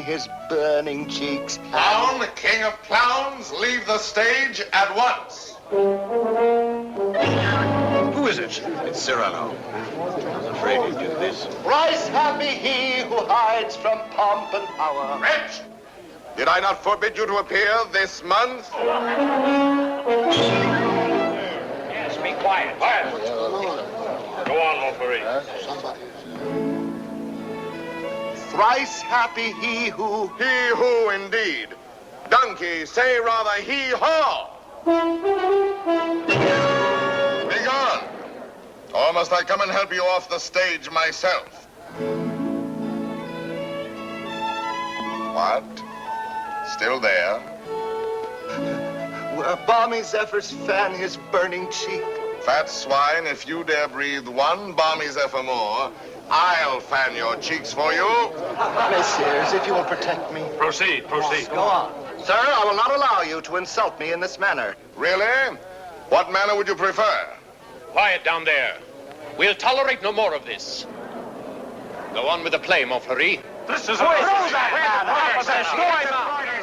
his burning cheeks. Clown, king of clowns, leave the stage at once. Who is it? It's Cyrano. I was afraid he'd do this. Thrice happy he who hides from pomp and power. Wretch! Did I not forbid you to appear this month? Yes, be quiet. Quiet. Go on, Montfleury. Thrice happy he who... He who, indeed. Donkey, say rather he-haw. Be gone. Or must I come and help you off the stage myself? What? Still there? Where balmy zephyrs fan his burning cheek. Fat swine, if you dare breathe one balmy zephyr more, I'll fan your cheeks for you. Messieurs, if you will protect me. Proceed, proceed. Go on. Sir, I will not allow you to insult me in this manner. Really? What manner would you prefer? Quiet down there. We'll tolerate no more of this. Go on with the play, Montfleury. This is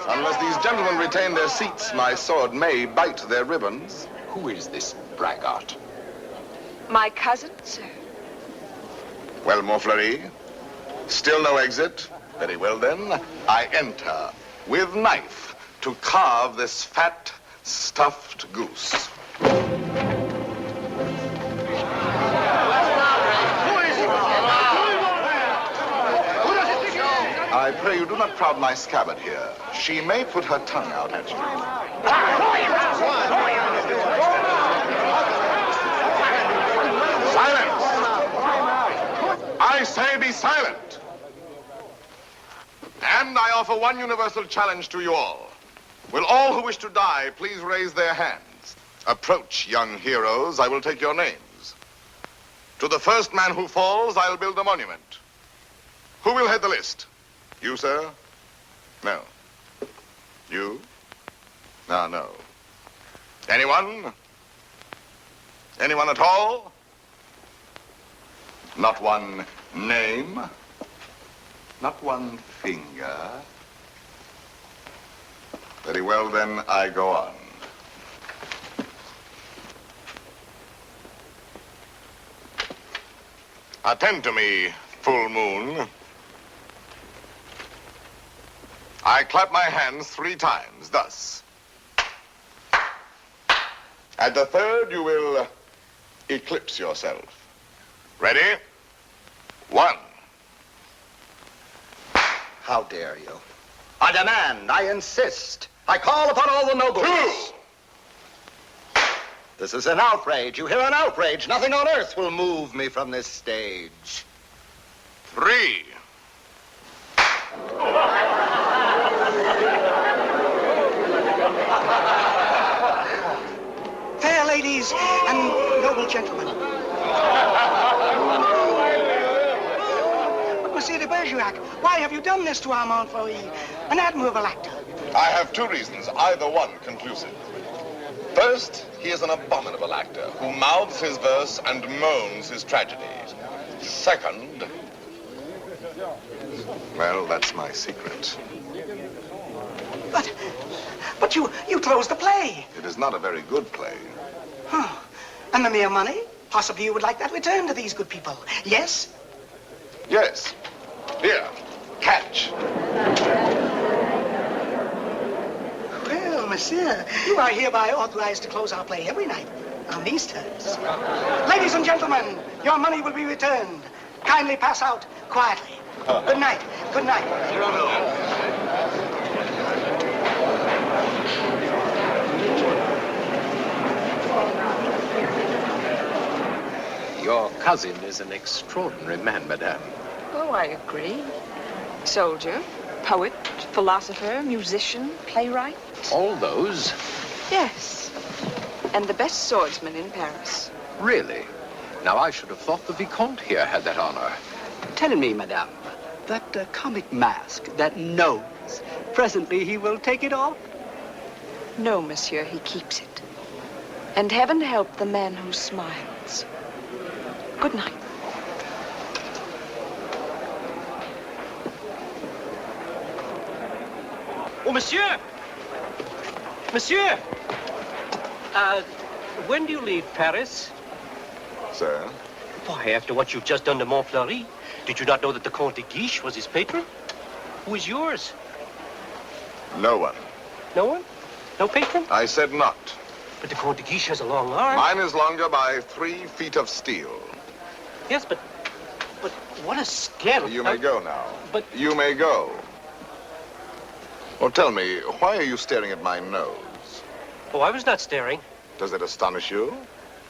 Unless these gentlemen retain their seats, my sword may bite their ribbons. Who is this braggart? My cousin, sir. Well, Montfleury, still no exit? Very well, then. I enter with knife to carve this fat, stuffed goose. I pray you do not crowd my scabbard here. She may put her tongue out at you. Silence! I say be silent. And I offer one universal challenge to you all. Will all who wish to die please raise their hands? Approach, young heroes. I will take your names. To the first man who falls, I'll build a monument. Who will head the list? You, sir? No. You? No. Anyone? Anyone at all? Not one name? Not one finger? Very well, then, I go on. Attend to me, full moon. I clap my hands 3 times, thus. At the third, you will eclipse yourself. Ready? 1. How dare you? I demand, I insist. I call upon all the nobles. 2. This is an outrage. You hear, an outrage. Nothing on earth will move me from this stage. 3. Fair ladies and noble gentlemen. But Monsieur de Bergerac, why have you done this to our Montfleury, an admirable actor? I have 2 reasons, either one conclusive. First, he is an abominable actor who mouths his verse and moans his tragedy. Second, well, that's my secret. But you closed the play. It is not a very good play. Huh. And the mere money? Possibly you would like that returned to these good people. Yes? Yes. Here, catch. Well, monsieur, you are hereby authorized to close our play every night on these terms. Ladies and gentlemen, your money will be returned. Kindly pass out quietly. Good night. Good night. Your cousin is an extraordinary man, madame. Oh, I agree. Soldier, poet, philosopher, musician, playwright. All those? Yes. And the best swordsman in Paris. Really? Now, I should have thought the Vicomte here had that honor. Tell me, madame, that comic mask, that nose, presently he will take it off? No, monsieur, he keeps it. And heaven help the man who smiles. Good night. Oh, monsieur! Monsieur! When do you leave Paris? Sir? Why, after what you've just done to Montfleury, did you not know that the Comte de Guiche was his patron? Who is yours? No one. No one? No patron? I said not. But the Comte de Guiche has a long arm. Mine is longer by 3 feet of steel. Yes, but what a scandal. You may go now. But... You may go. Well, tell me, why are you staring at my nose? Oh, I was not staring. Does it astonish you?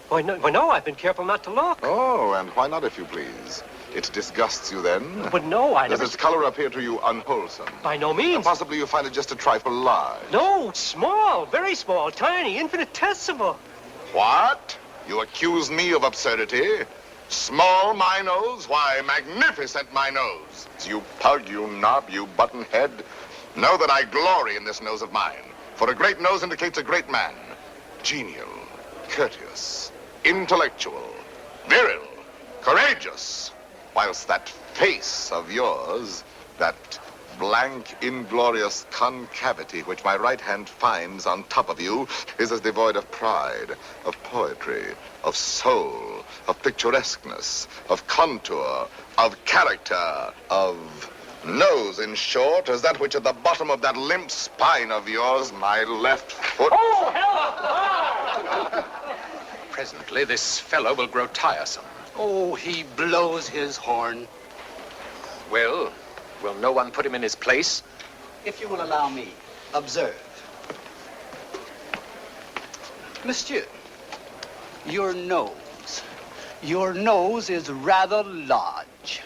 Why, no, I've been careful not to look. Oh, and why not, if you please? It disgusts you then? But no, I never... Does its color appear to you unwholesome? By no means. And possibly you find it just a trifle large? No, small, very small, tiny, infinitesimal. What? You accuse me of absurdity? Small my nose? Why, magnificent my nose. You pug, you knob, you button head. Know that I glory in this nose of mine. For a great nose indicates a great man. Genial, courteous, intellectual, viril, courageous. Whilst that face of yours, that blank, inglorious concavity which my right hand finds on top of you, is as devoid of pride, of poetry, of soul, of picturesqueness, of contour, of character, of nose, in short, as that which at the bottom of that limp spine of yours, my left foot... Oh, help! Presently, this fellow will grow tiresome. Oh, he blows his horn. Well, will no one put him in his place? If you will allow me, observe. Monsieur, your nose. Your nose is rather large.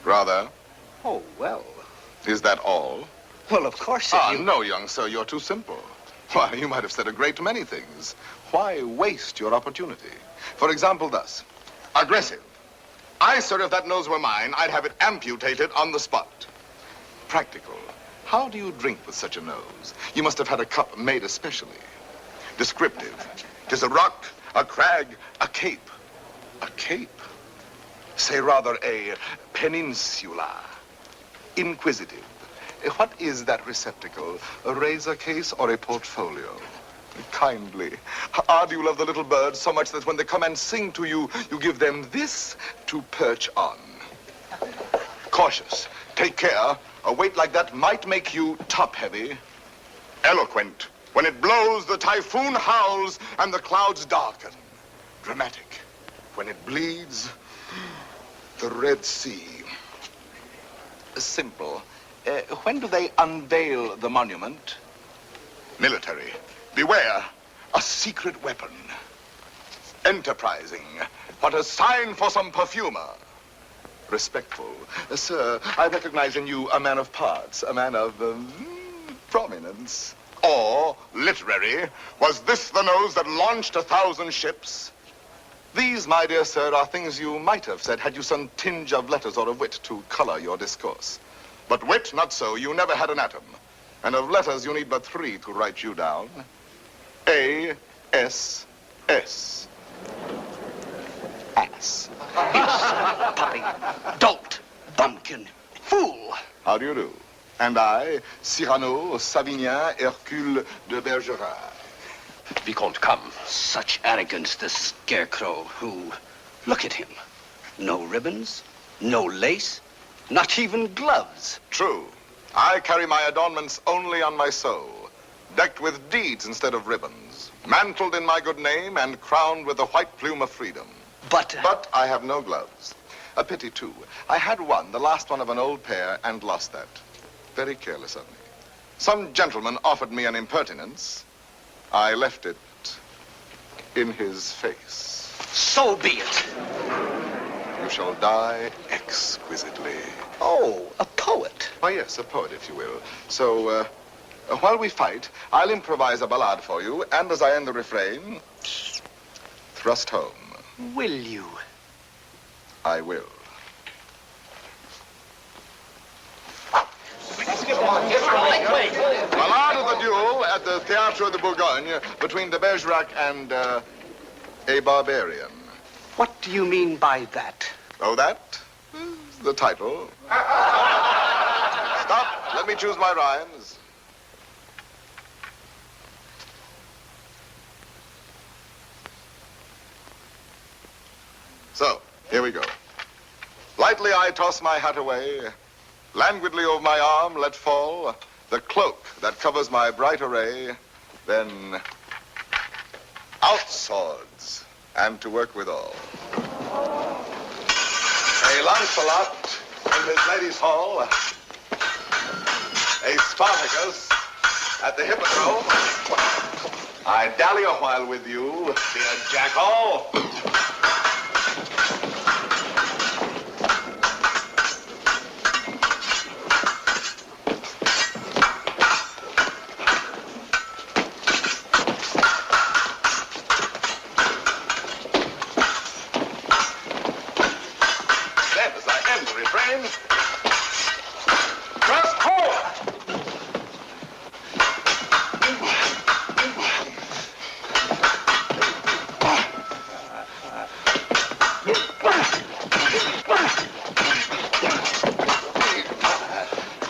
Rather? Oh, well. Is that all? Well, of course, if you... No, young sir, you're too simple. Why, you might have said a great many things. Why waste your opportunity? For example, thus. Aggressive. I, sir, if that nose were mine, I'd have it amputated on the spot. Practical. How do you drink with such a nose? You must have had a cup made especially. Descriptive. 'Tis a rock, a crag, a cape. A cape? Say rather a peninsula. Inquisitive. What is that receptacle? A razor case or a portfolio? Kindly. Do you love the little birds so much that when they come and sing to you, you give them this to perch on? Cautious. Take care. A weight like that might make you top-heavy. Eloquent. When it blows, the typhoon howls and the clouds darken. Dramatic. When it bleeds, the Red Sea. Simple. When do they unveil the monument? Military. Beware, a secret weapon. Enterprising. What a sign for some perfumer. Respectful. Sir, I recognize in you a man of parts, a man of prominence. Or, literary, was this the nose that launched 1,000 ships? These, my dear sir, are things you might have said had you some tinge of letters or of wit to color your discourse. But wit, not so. You never had an atom. And of letters, you need but 3 to write you down. A-S-S. Ass. Puppy, dolt, bumpkin, fool. How do you do? And I, Cyrano, Savinien, Hercule de Bergerac. Vicomte, come. Such arrogance, the scarecrow who... Look at him. No ribbons, no lace, not even gloves. True. I carry my adornments only on my soul, decked with deeds instead of ribbons, mantled in my good name and crowned with the white plume of freedom. But I have no gloves. A pity, too. I had one, the last one of an old pair, and lost that. Very careless of me. Some gentleman offered me an impertinence. I left it in his face. So be it. You shall die exquisitely. Oh, a poet. Why, yes, a poet, if you will. So, while we fight, I'll improvise a ballade for you, and as I end the refrain, thrust home. Will you? I will. Ballade of the duel at the Théâtre de Bourgogne between de Bergerac and a barbarian. What do you mean by that? Oh, that? The title. Let me choose my rhymes. So, here we go. Lightly I toss my hat away, languidly over my arm let fall the cloak that covers my bright array, then out swords, and to work withal. A Lancelot in his lady's hall, a Spartacus at the hippodrome. I dally a while with you, dear jackal.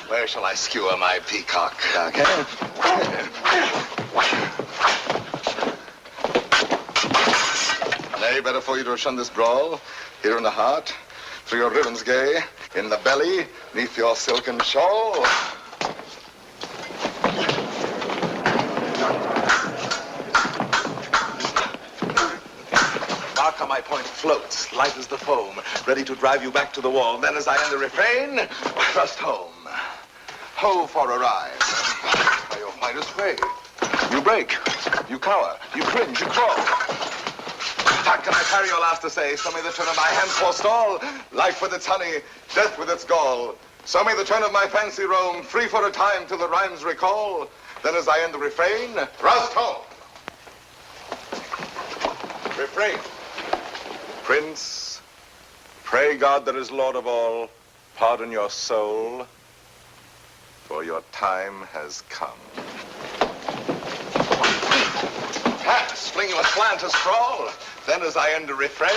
Where shall I skewer my peacock? Okay. Nay, better for you to shun this brawl. Here in the heart, through your ribbons gay, in the belly, neath your silken shawl. Mark how my point floats, light as the foam, ready to drive you back to the wall. Then as I end the refrain, thrust home. Ho for a ride. By your finest way. You break, you cower, you cringe, you crawl. How can I carry your last essay? So may the turn of my hand forestall. Life with its honey, death with its gall. So may the turn of my fancy roam, free for a time till the rhymes recall. Then as I end the refrain, thrust home. Refrain. Prince, pray God that is Lord of all, pardon your soul, for your time has come. Pass, fling you aslant, a sprawl. Then as I end the refrain,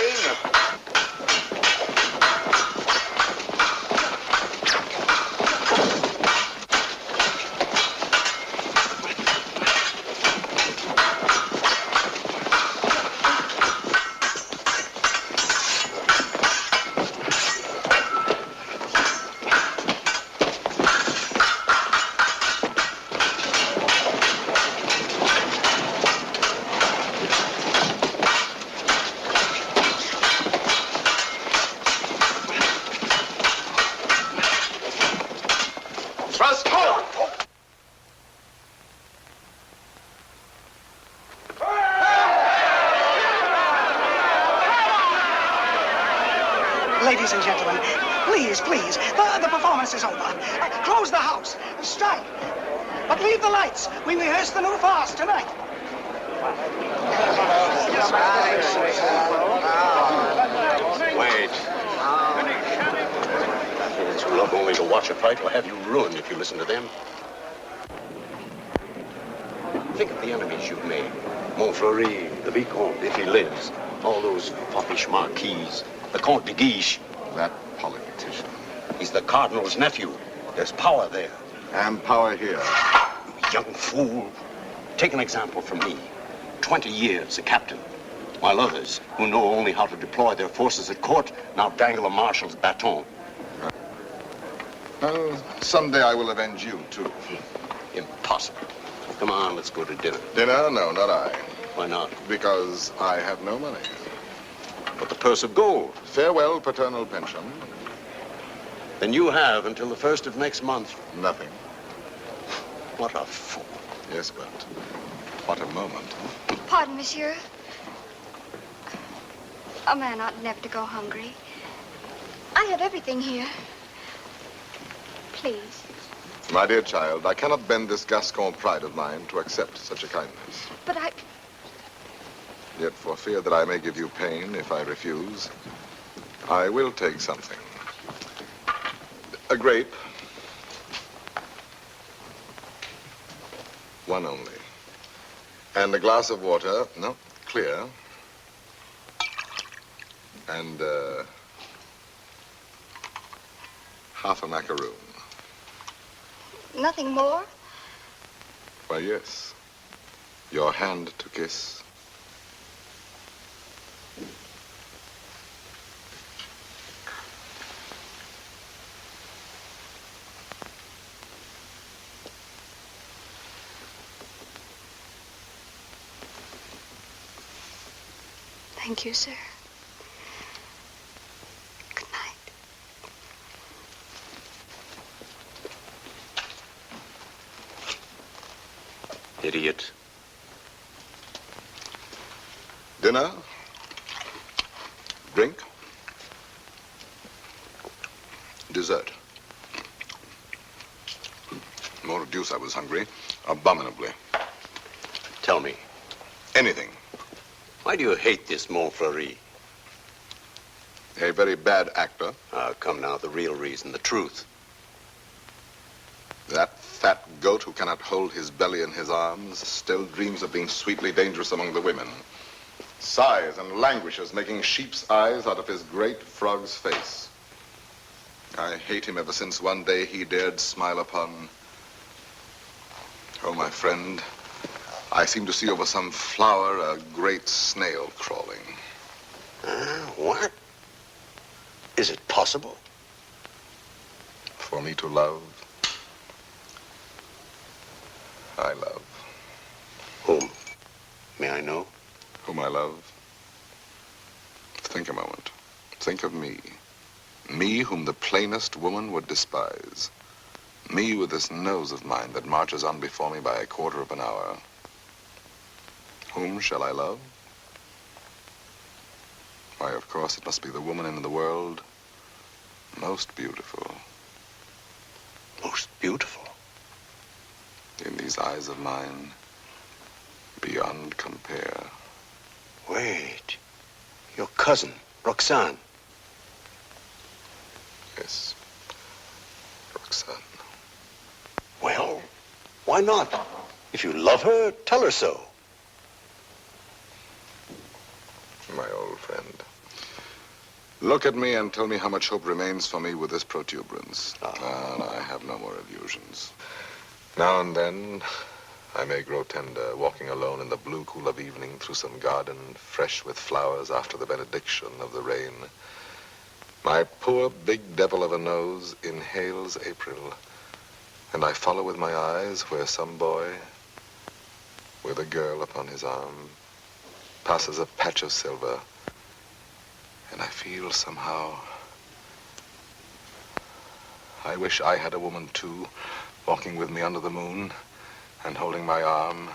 thrust home. Ladies and gentlemen, please, please, the performance is over. Close the house. Strike. But leave the lights. We rehearse the new farce tonight. Wait. It's love only to watch a fight will have you ruined if you listen to them. Think of the enemies you've made. Montfleury, the Vicomte, if he lives. All those foppish marquises. The Comte de Guiche. That politician. He's the Cardinal's nephew. There's power there. And power here. Young fool. Take an example from me. 20 years a captain. While others, who know only how to deploy their forces at court, now dangle a marshal's baton. Well, someday I will avenge you, too. Impossible. Come on, let's go to dinner. Dinner? No, not I. Why not? Because I have no money. But the purse of gold. Farewell, paternal pension. Then you have until the 1st of next month. Nothing. What a fool. Yes, but what a moment. Pardon, monsieur. A man ought never to go hungry. I have everything here. Please. My dear child, I cannot bend this Gascon pride of mine to accept such a kindness. But I... Yet for fear that I may give you pain if I refuse, I will take something. A grape. One only. And a glass of water, no, clear. And, half a macaroon. Nothing more? Why, yes. Your hand to kiss. Thank you, sir. Good night. Idiot. Dinner? Drink? Dessert? More deuce, I was hungry. Abominably. Tell me, Anything. why do you hate this Montfleury? A very bad actor. Come now, the real reason, the truth. That fat goat who cannot hold his belly in his arms still dreams of being sweetly dangerous among the women. Sighs and languishes, making sheep's eyes out of his great frog's face. I hate him ever since one day he dared smile upon... Oh, my friend, I seem to see over some flower a great snail crawling. What? Is it possible? For me to love, I love. Whom? May I know? Whom I love? Think a moment. Think of me. Me whom the plainest woman would despise. Me with this nose of mine that marches on before me by a quarter of an hour. Whom shall I love? Why, of course, it must be the woman in the world most beautiful. Most beautiful? In these eyes of mine, beyond compare. Wait. Your cousin, Roxanne. Yes, Roxanne. Well, why not? If you love her, tell her so. My old friend. Look at me and tell me how much hope remains for me with this protuberance. And I have no more illusions. Now and then, I may grow tender, walking alone in the blue cool of evening through some garden fresh with flowers after the benediction of the rain. My poor big devil of a nose inhales April, and I follow with my eyes where some boy, with a girl upon his arm, passes a patch of silver, and I feel somehow, I wish I had a woman too, walking with me under the moon, and holding my arm,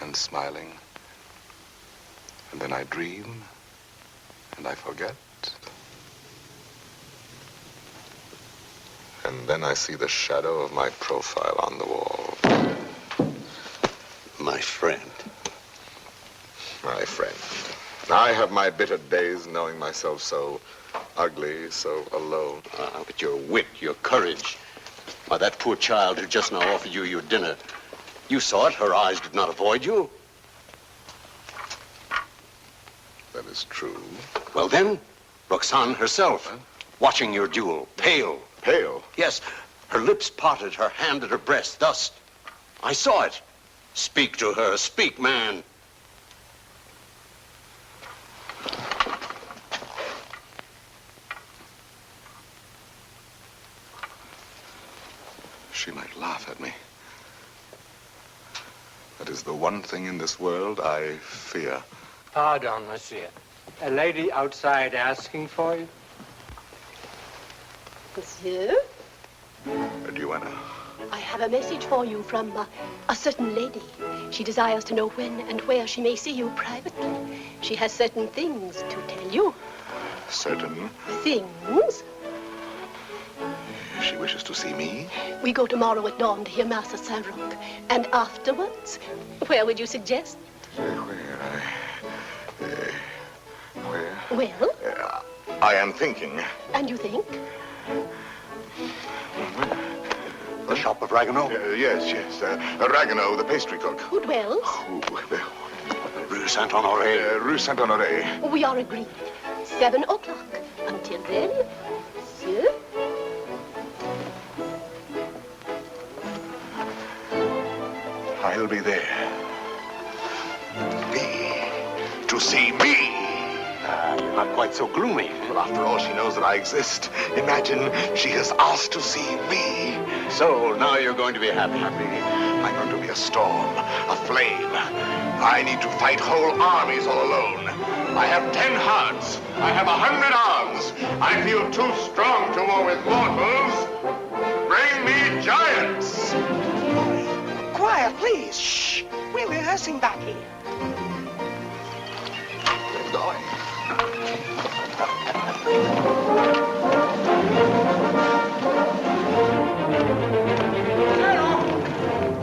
and smiling. And then I dream, and I forget. And then I see the shadow of my profile on the wall. My friend. My friend. I have my bitter days knowing myself so ugly, so alone. But your wit, your courage. Why, that poor child who just now offered you your dinner, you saw it. Her eyes did not avoid you. That is true. Well then, Roxanne herself, watching your duel, pale. Pale? Yes, her lips parted, her hand at her breast, thus. I saw it. Speak to her, speak, man. She might laugh at me. That is the one thing in this world I fear. Pardon, monsieur. A lady outside asking for you? Monsieur, A duenna. I have a message for you from a certain lady. She desires to know when and where she may see you privately. She has certain things to tell you. Certain. Things? She wishes to see me? We go tomorrow at dawn to hear Mass at Saint-Roch. And afterwards, where would you suggest? Where? Well? I am thinking. And you think? The shop of Ragueneau? Yes. Ragueneau, the pastry cook. Who dwells? Rue Saint-Honoré. Rue Saint-Honoré. We are agreed. 7 o'clock. Until then, monsieur. I'll be there. Me. To see me. You're not quite so gloomy. Well, after all, she knows that I exist. Imagine she has asked to see me. So now you're going to be happy. I'm going to be a storm, a flame. I need to fight whole armies all alone. I have 10 hearts. I have 100 arms. I feel too strong to war with mortals. Bring me giants. Quiet, please. Shh. We're rehearsing back here. We're going.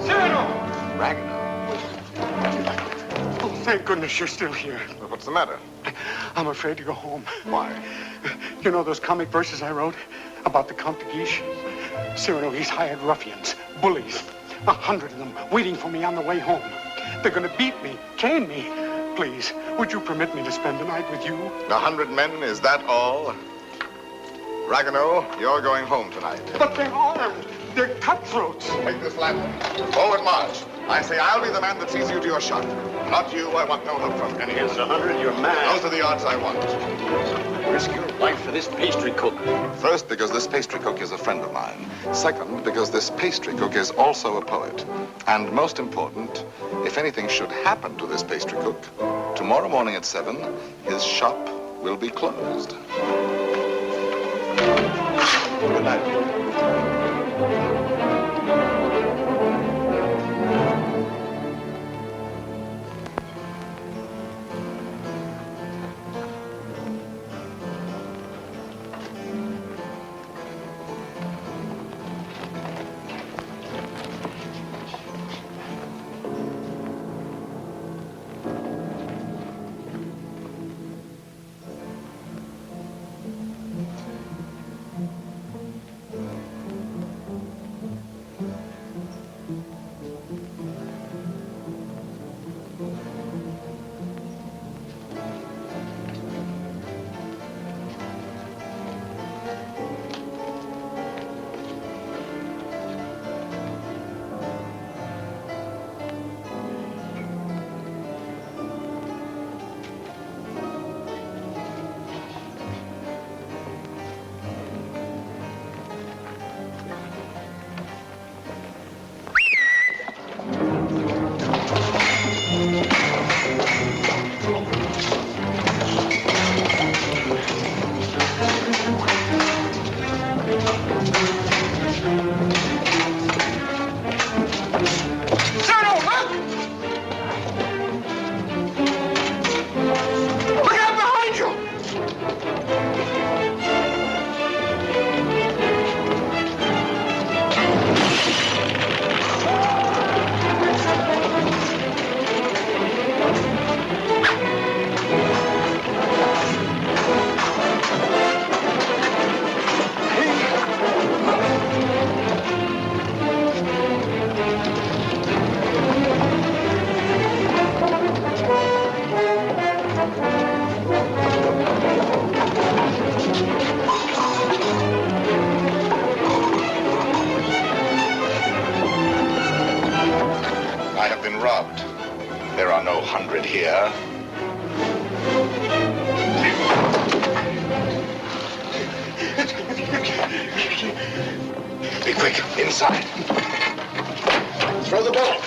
Cyrano! Ragnarok. Oh, thank goodness you're still here. Well, what's the matter? I'm afraid to go home. Why? You know those comic verses I wrote about the Count de Guiche? Cyrano, he's hired ruffians, bullies, 100 of them waiting for me on the way home. They're going to beat me, chain me. Please, would you permit me to spend the night with you? 100 men, is that all? Ragueneau, you're going home tonight. But they're armed. They're cutthroats. Take this lantern. Forward march. I say I'll be the man that sees you to your shot. Not you. I want no help from anyone. Against 100, you're mad. Those are the odds I want. Risk your life for this pastry cook. First, because this pastry cook is a friend of mine. Second, because this pastry cook is also a poet. And most important, if anything should happen to this pastry cook, tomorrow morning at 7, his shop will be closed. Good night. There are no 100 here. Be quick, inside. Throw the ball.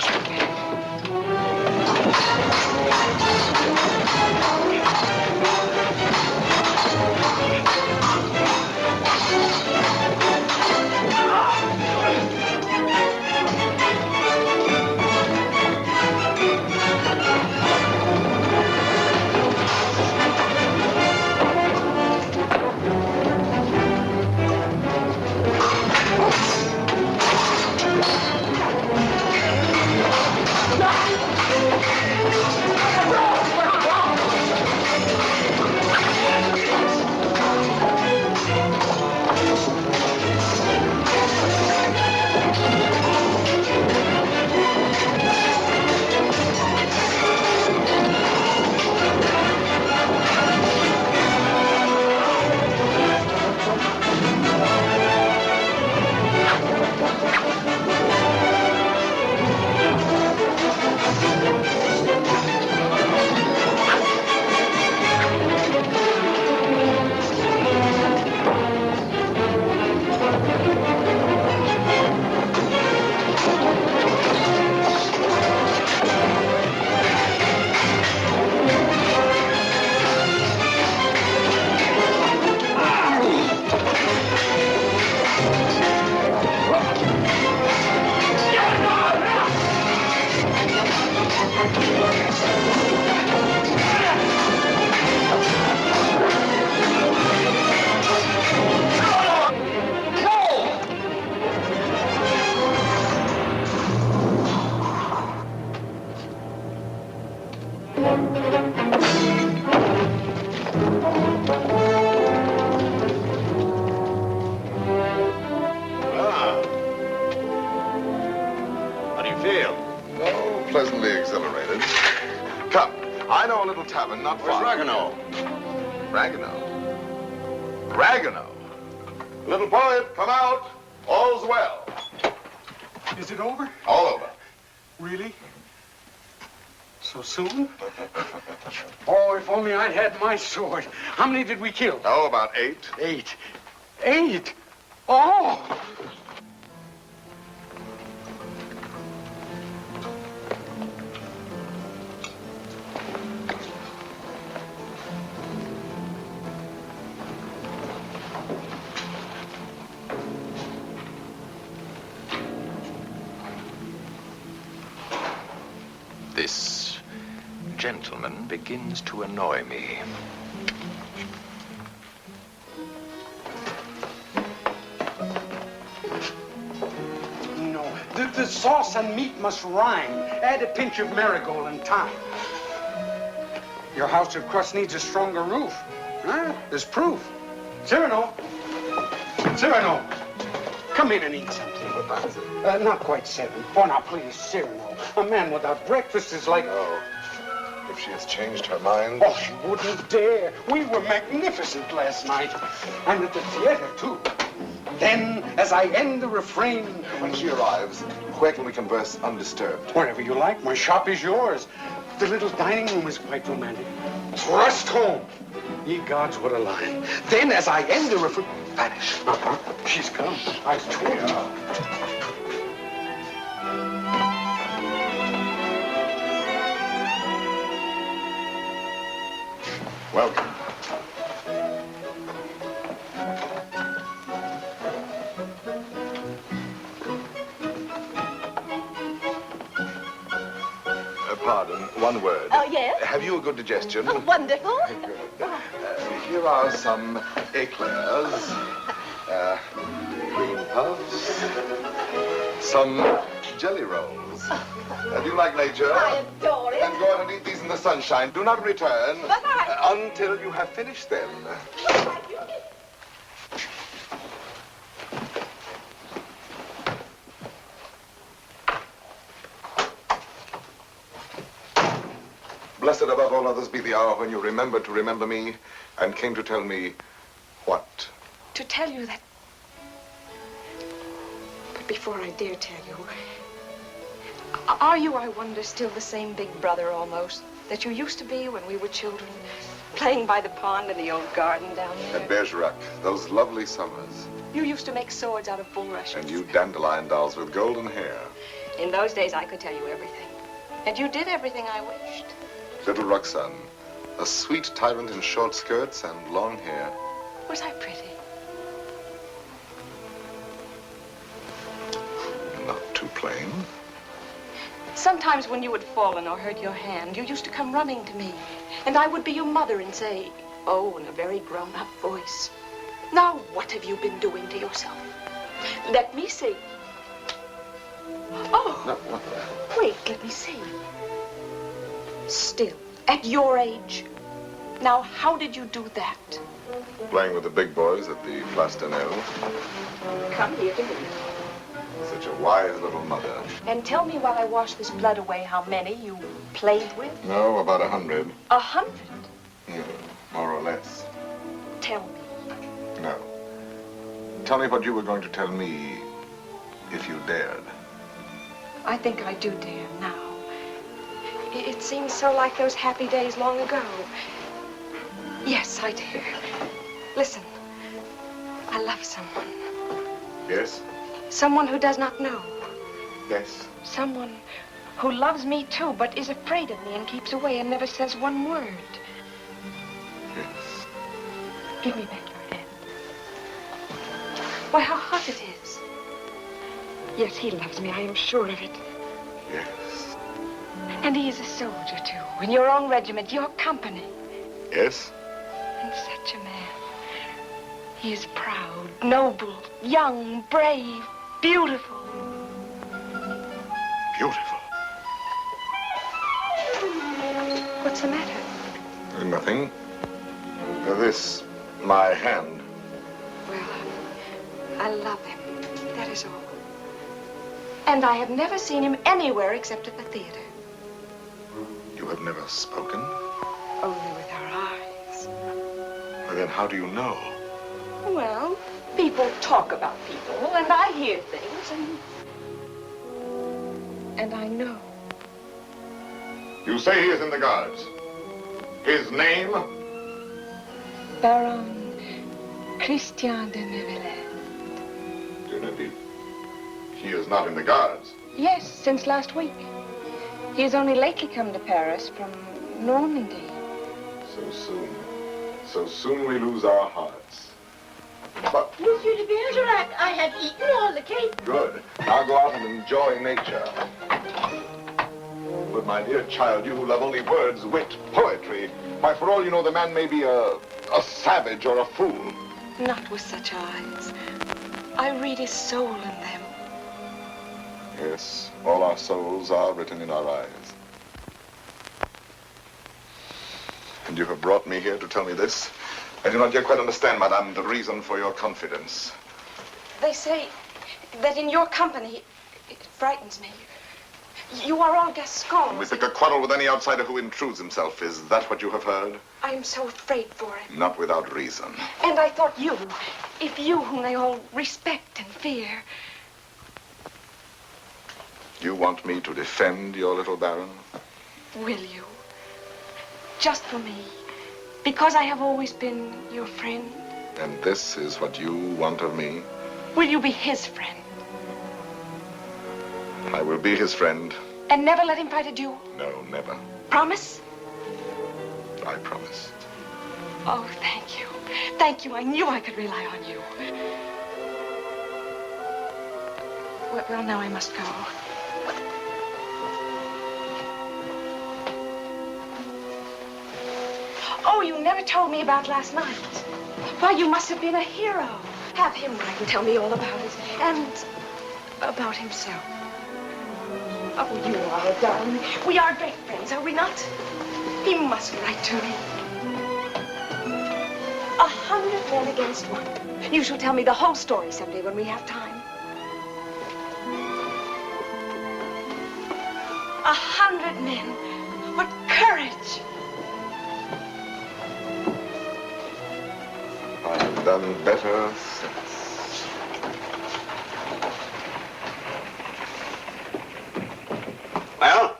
do you feel? Oh, pleasantly exhilarated. Come, I know a little tavern not Where's far. Ragueneau? Ragueneau. Little poet, come out. All's well. Is it over? All over. Really? So soon? Oh, if only I'd had my sword. How many did we kill? Oh, about 8. 8. 8? Oh! This gentleman begins to annoy me. No, the sauce and meat must rhyme. Add a pinch of marigold and thyme. Your house of crust needs a stronger roof. Huh? There's proof. Cyrano! Cyrano! Come in and eat something. Not quite 7. Oh, now, please, Cyrano. A man without breakfast is like... Oh, if she has changed her mind. Oh, she wouldn't dare. We were magnificent last night. And at the theater, too. Then, as I end the refrain... When she arrives, where can we converse undisturbed? Wherever you like. My shop is yours. The little dining room is quite romantic. Thrust home. Ye gods, what a line. Then, as I end the refrain... Vanish. She's come. I told you. Welcome. Pardon, one word. Oh, yes? Have you a good digestion? Oh, wonderful. Good. Here are some eclairs, cream puffs, some jelly rolls. Do you like nature? I adore it. Then go out and eat these in the sunshine. Do not return until you have finished them. Blessed above all others be the hour when you remembered to remember me and came to tell me what? To tell you that... But before I dare tell you, are you, I wonder, still the same big brother almost that you used to be when we were children, playing by the pond in the old garden down there? At Bergerac, those lovely summers. You used to make swords out of bulrushes. And you dandelion dolls with golden hair. In those days, I could tell you everything. And you did everything I wished. Little Roxanne, a sweet tyrant in short skirts and long hair. Was I pretty? Not too plain. Sometimes when you had fallen or hurt your hand, you used to come running to me. And I would be your mother and say, oh, in a very grown-up voice, now what have you been doing to yourself? Let me see. Oh, No. wait, let me see. Still, at your age. Now, how did you do that? Playing with the big boys at the Place d'Anneau. Come here to me. Such a wise little mother. And tell me while I wash this blood away how many you played with. No, about 100. 100? More or less. Tell me. No. Tell me what you were going to tell me if you dared. I think I do dare now. It seems so like those happy days long ago. Yes, I dare. Listen, I love someone. Yes? Someone who does not know. Yes. Someone who loves me too, but is afraid of me and keeps away and never says one word. Yes. Give me back your hand. Why, how hot it is. Yes, he loves me, I am sure of it. Yes. And he is a soldier, too, in your own regiment, your company. Yes? And such a man. He is proud, noble, young, brave, beautiful. Beautiful. What's the matter? Nothing. This, my hand. Well, I love him. That is all. And I have never seen him anywhere except at the theater. You have never spoken? Only with our eyes. Well, then how do you know? Well, people talk about people, and I hear things, and I know. You say he is in the Guards. His name? Baron Christian de Neuvillette. He is not in the Guards. Yes, since last week. He has only lately come to Paris from Normandy. So soon. So soon we lose our hearts. But Monsieur de Bergerac, I have eaten all the cake. good. Now go out and enjoy nature. But my dear child, you who love only words, wit, poetry, why, for all you know, the man may be a savage or a fool. Not with such eyes. I read his soul in them. Yes, all our souls are written in our eyes. And you have brought me here to tell me this? I do not yet quite understand, madame, the reason for your confidence. They say that in your company, it frightens me. You are all Gascons. We pick a quarrel with any outsider who intrudes himself. Is that what you have heard? I am so afraid for him. Not without reason. And I thought you, if you whom they all respect and fear. You want me to defend your little baron? Will you? Just for me. Because I have always been your friend. And this is what you want of me? Will you be his friend? I will be his friend. And never let him fight a duel? No, never. Promise? I promise. Oh, thank you. Thank you. I knew I could rely on you. Well, now I must go. Oh, you never told me about last night. Why, you must have been a hero. Have him write and tell me all about it. And about himself. Oh, you are a darling. We are great friends, are we not? He must write to me. 100 men against one. You shall tell me the whole story someday when we have time. 100 men. What courage! I have done better since. Well?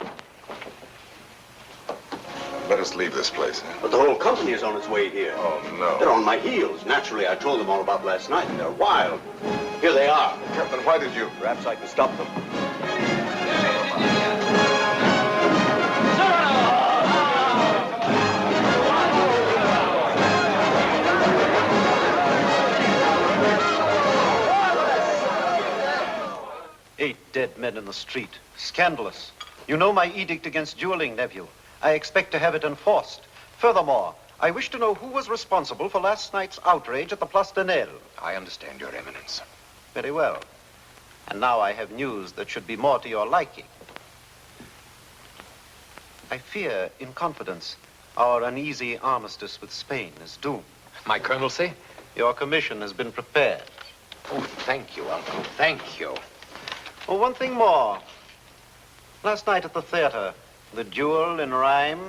Let us leave this place. But the whole company is on its way here. Oh, no. They're on my heels. Naturally, I told them all about last night. They're wild. Here they are. Captain, why did you? Perhaps I can stop them. Dead men in the street. Scandalous. You know my edict against dueling, nephew. I expect to have it enforced. Furthermore, I wish to know who was responsible for last night's outrage at the Place de Nel. I understand, Your Eminence. Very well. And now I have news that should be more to your liking. I fear, in confidence, our uneasy armistice with Spain is doomed. My colonelcy? Your commission has been prepared. Oh, thank you, Uncle. Thank you. Oh, one thing more. Last night at the theater, the duel in rhyme,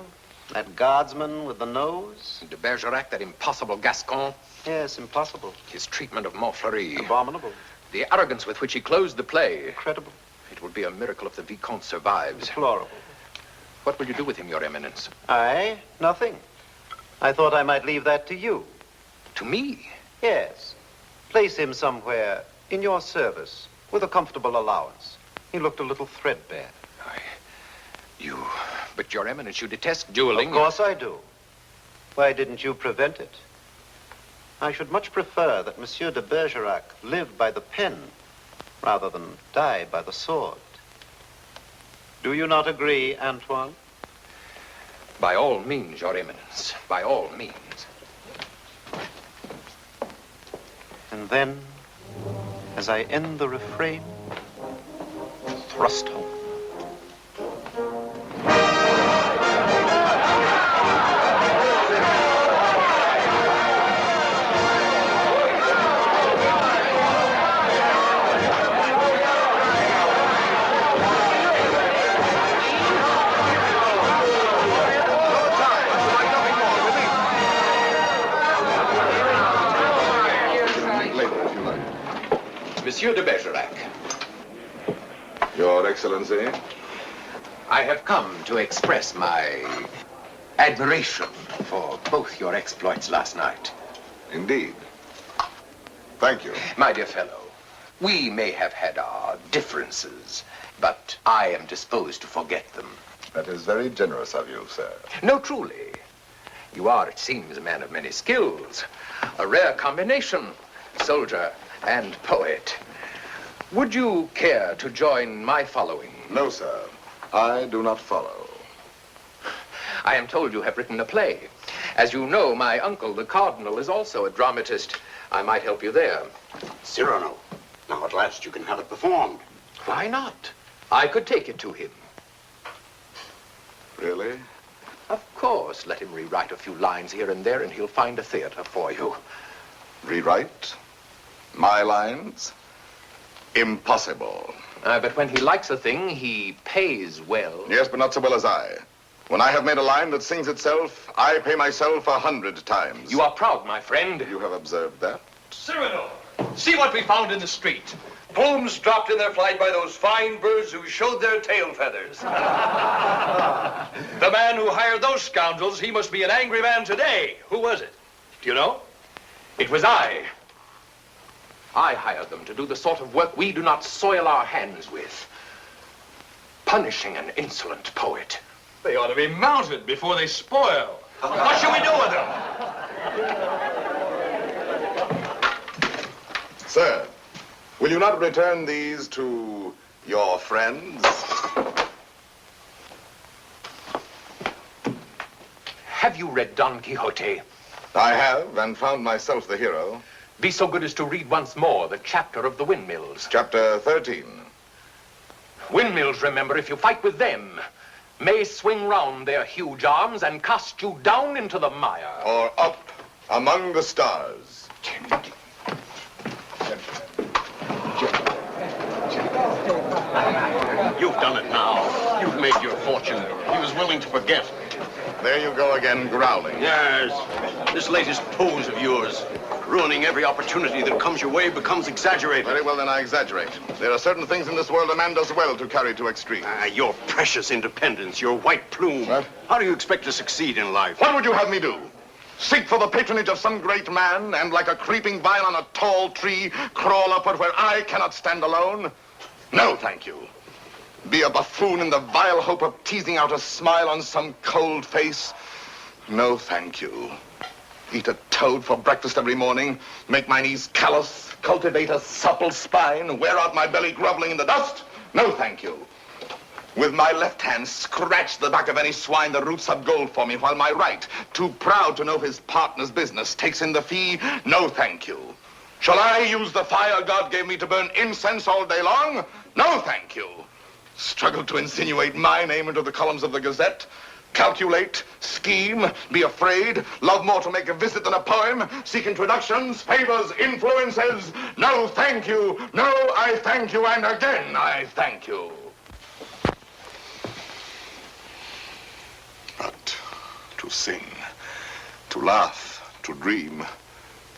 that guardsman with the nose. De Bergerac, that impossible Gascon. Yes, impossible. His treatment of Montfleury. Abominable. The arrogance with which he closed the play. Incredible. It would be a miracle if the Vicomte survives. Deplorable. What will you do with him, Your Eminence? I? Nothing. I thought I might leave that to you. To me? Yes. Place him somewhere in your service with a comfortable allowance. He looked a little threadbare. But Your Eminence, you detest dueling. Of course I do. Why didn't you prevent it? I should much prefer that Monsieur de Bergerac live by the pen rather than die by the sword. Do you not agree, Antoine? By all means, Your Eminence. By all means. And then, as I end the refrain, thrust home. Monsieur de Bergerac. Your Excellency. I have come to express my admiration for both your exploits last night. Indeed. Thank you. My dear fellow, we may have had our differences, but I am disposed to forget them. That is very generous of you, sir. No, truly. You are, it seems, a man of many skills. A rare combination, soldier and poet. Would you care to join my following? No, sir. I do not follow. I am told you have written a play. As you know, my uncle, the Cardinal, is also a dramatist. I might help you there. Cyrano, now at last you can have it performed. Why not? I could take it to him. Really? Of course. Let him rewrite a few lines here and there, and he'll find a theater for you. Rewrite? My lines? Impossible. But when he likes a thing, he pays well. Yes, but not so well as I. When I have made a line that sings itself, I pay myself 100 times. You are proud, my friend. You have observed that? Cyrano, see what we found in the street. Plumes dropped in their flight by those fine birds who showed their tail feathers. The man who hired those scoundrels, he must be an angry man today. Who was it? Do you know? It was I. I hired them to do the sort of work we do not soil our hands with. Punishing an insolent poet. They ought to be mounted before they spoil. What shall we do with them? Sir, will you not return these to your friends? Have you read Don Quixote? I have, and found myself the hero. Be so good as to read once more the chapter of the windmills. Chapter 13. Windmills, remember, if you fight with them, may swing round their huge arms and cast you down into the mire. Or up among the stars. You've done it now. You've made your fortune. He was willing to forget. There you go again, growling. Yes. This latest pose of yours, ruining every opportunity that comes your way, becomes exaggerated. Very well, then I exaggerate. There are certain things in this world a man does well to carry to extremes. Your precious independence, your white plume. What? How do you expect to succeed in life? What would you have me do? Seek for the patronage of some great man, and like a creeping vine on a tall tree, crawl upward where I cannot stand alone? No, thank you. Be a buffoon in the vile hope of teasing out a smile on some cold face? No, thank you. Eat a toad for breakfast every morning, make my knees callous, cultivate a supple spine, wear out my belly groveling in the dust? No, thank you. With my left hand, scratch the back of any swine that roots up gold for me, while my right, too proud to know his partner's business, takes in the fee? No, thank you. Shall I use the fire God gave me to burn incense all day long? No, thank you. Struggle to insinuate my name into the columns of the Gazette? Calculate, scheme, be afraid, love more to make a visit than a poem, seek introductions, favors, influences? No, thank you. No, I thank you, and again I thank you. But to sing, to laugh, to dream,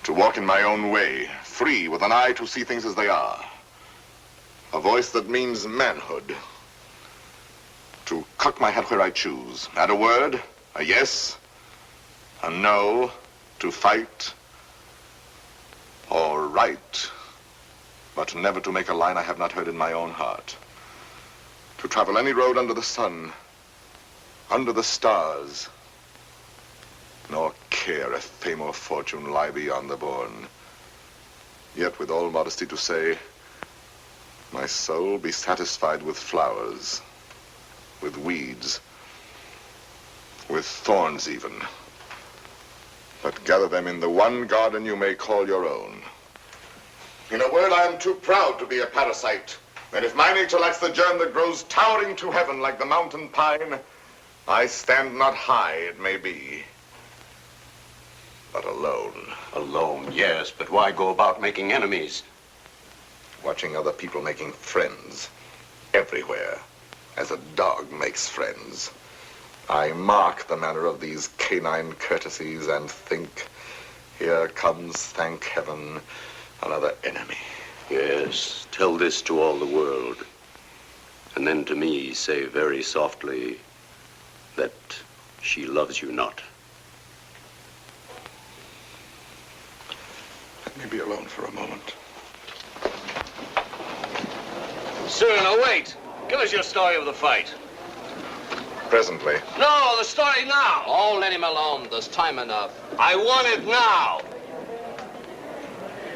to walk in my own way, free, with an eye to see things as they are. A voice that means manhood. To cock my head where I choose. Add a word, a yes, a no, to fight or write, but never to make a line I have not heard in my own heart. To travel any road under the sun, under the stars, nor care if fame or fortune lie beyond the bourne. Yet with all modesty to say, my soul be satisfied with flowers, with weeds, with thorns even, but gather them in the one garden you may call your own. In a word, I am too proud to be a parasite, and if my nature lacks the germ that grows towering to heaven like the mountain pine, I stand not high, it may be, but alone. Alone, yes, but why go about making enemies? Watching other people making friends everywhere, as a dog makes friends. I mark the manner of these canine courtesies and think, here comes, thank heaven, another enemy. Yes, tell this to all the world. And then to me say very softly that she loves you not. Let me be alone for a moment. Cyrano, wait. Give us your story of the fight. Presently. No, the story now. Oh, let him alone. There's time enough. I want it now.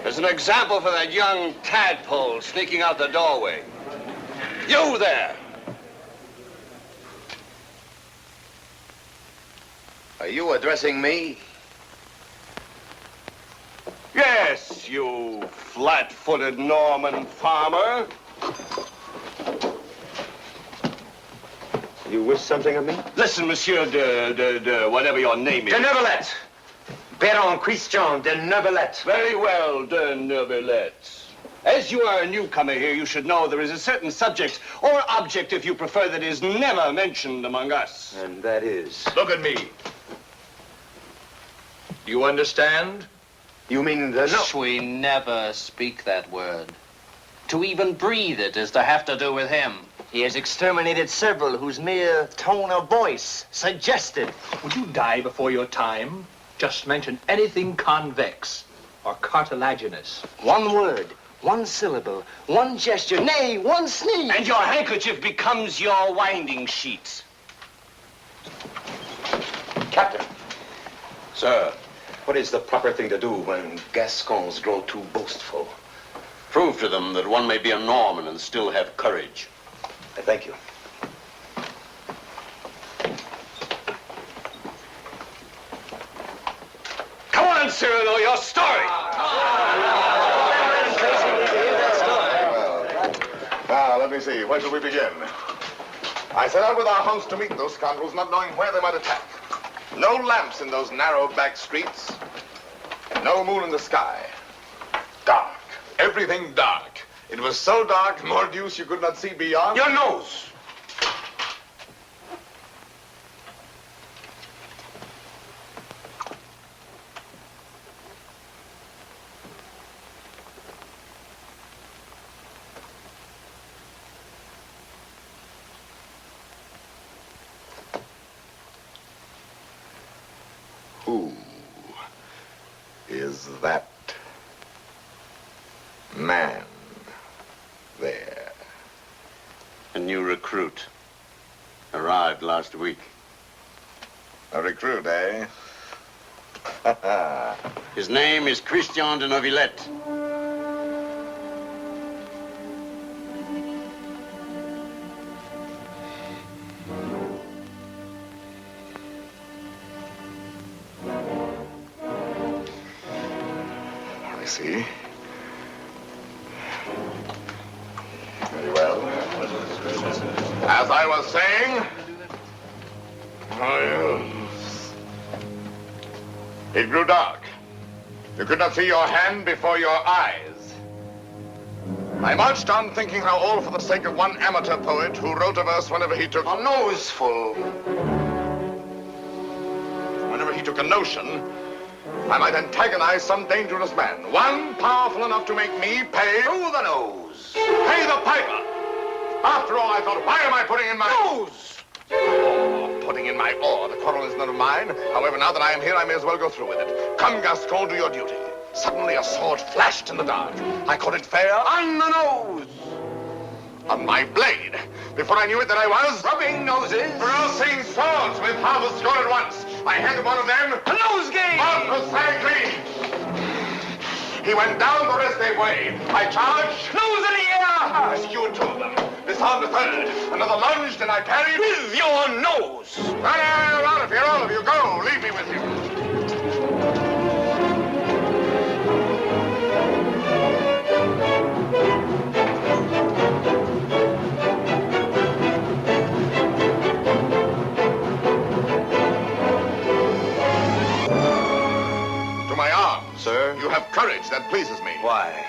As an example for that young tadpole sneaking out the doorway. You there. Are you addressing me? Yes, you flat-footed Norman farmer. You wish something of me? Listen, Monsieur de whatever your name is. De Neuvillette. Baron Christian de Neuvillette. Very well, de Neuvillette. As you are a newcomer here, you should know there is a certain subject, or object if you prefer, that is never mentioned among us. And that is? Look at me. Do you understand? You mean the no? We never speak that word. To even breathe it is to have to do with him. He has exterminated several whose mere tone of voice suggested. Would you die before your time? Just mention anything convex or cartilaginous. One word, one syllable, one gesture, nay, one sneeze. And your handkerchief becomes your winding sheet. Captain. Sir, what is the proper thing to do when Gascons grow too boastful? Prove to them that one may be a Norman and still have courage. I thank you. Come on, Cyrano, your story. Now, let me see. Where shall we begin? I set out with our host to meet those scoundrels, not knowing where they might attack. No lamps in those narrow back streets. No moon in the sky. Dark. Everything dark. It was so dark, mordius, you could not see beyond. Your nose. Who is that man there? A new recruit. Arrived last week. A recruit, eh? His name is Christian de Neuvillette. I see. Very well. As I was saying, it grew dark. You could not see your hand before your eyes. I marched on thinking how all for the sake of one amateur poet who wrote a verse whenever he took a noseful. Whenever he took a notion, I might antagonize some dangerous man. One powerful enough to make me pay through the nose. Pay the piper. After all, I thought, why am I putting in my nose? Oh, putting in my oar. The quarrel is none of mine. However, now that I am here, I may as well go through with it. Come, Gascon, do your duty. Suddenly a sword flashed in the dark. I caught it fair on the nose. On my blade. Before I knew it, that I was rubbing noses, crossing swords with half a score at once. I handed one of them a nosegay. Precisely. He went down the rest they way. I charged. Nose in the air. Rescued two of them. Disarmed a third. Another lunged and I parried with your nose. Run out of here, all of you. Go. Leave me with you. Sir? You have courage. That pleases me. Why?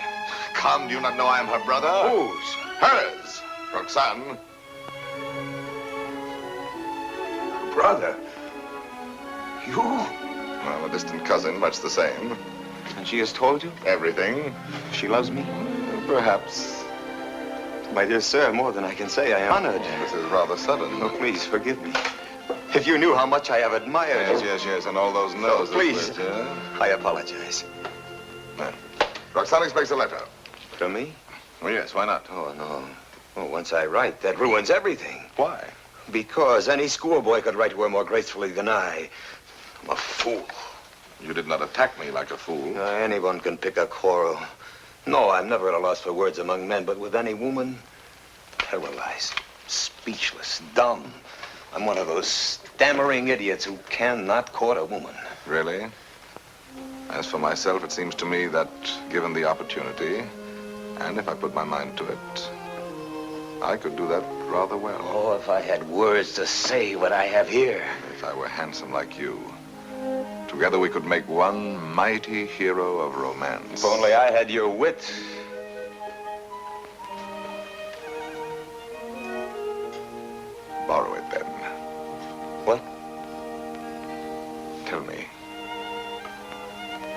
Come, do you not know I am her brother? Whose? Hers. Roxanne. Brother? You? Well, a distant cousin, much the same. And she has told you? Everything. She loves me? Perhaps. My dear sir, more than I can say, I am honored. This is rather sudden. Oh, please, forgive me. If you knew how much I have admired you. Yes, and all those noses. Please, which, I apologize. Roxanne expects a letter. From me? Oh, yes, why not? Oh, no. Oh, once I write, that ruins everything. Why? Because any schoolboy could write to her more gracefully than I. I'm a fool. You did not attack me like a fool. Anyone can pick a quarrel. No, I'm never at a loss for words among men, but with any woman, paralyzed, speechless, dumb. I'm one of those stammering idiots who cannot court a woman. Really? As for myself, it seems to me that, given the opportunity, and if I put my mind to it, I could do that rather well. Oh, if I had words to say what I have here. If I were handsome like you, together we could make one mighty hero of romance. If only I had your wit. Borrow it then. What? Tell me.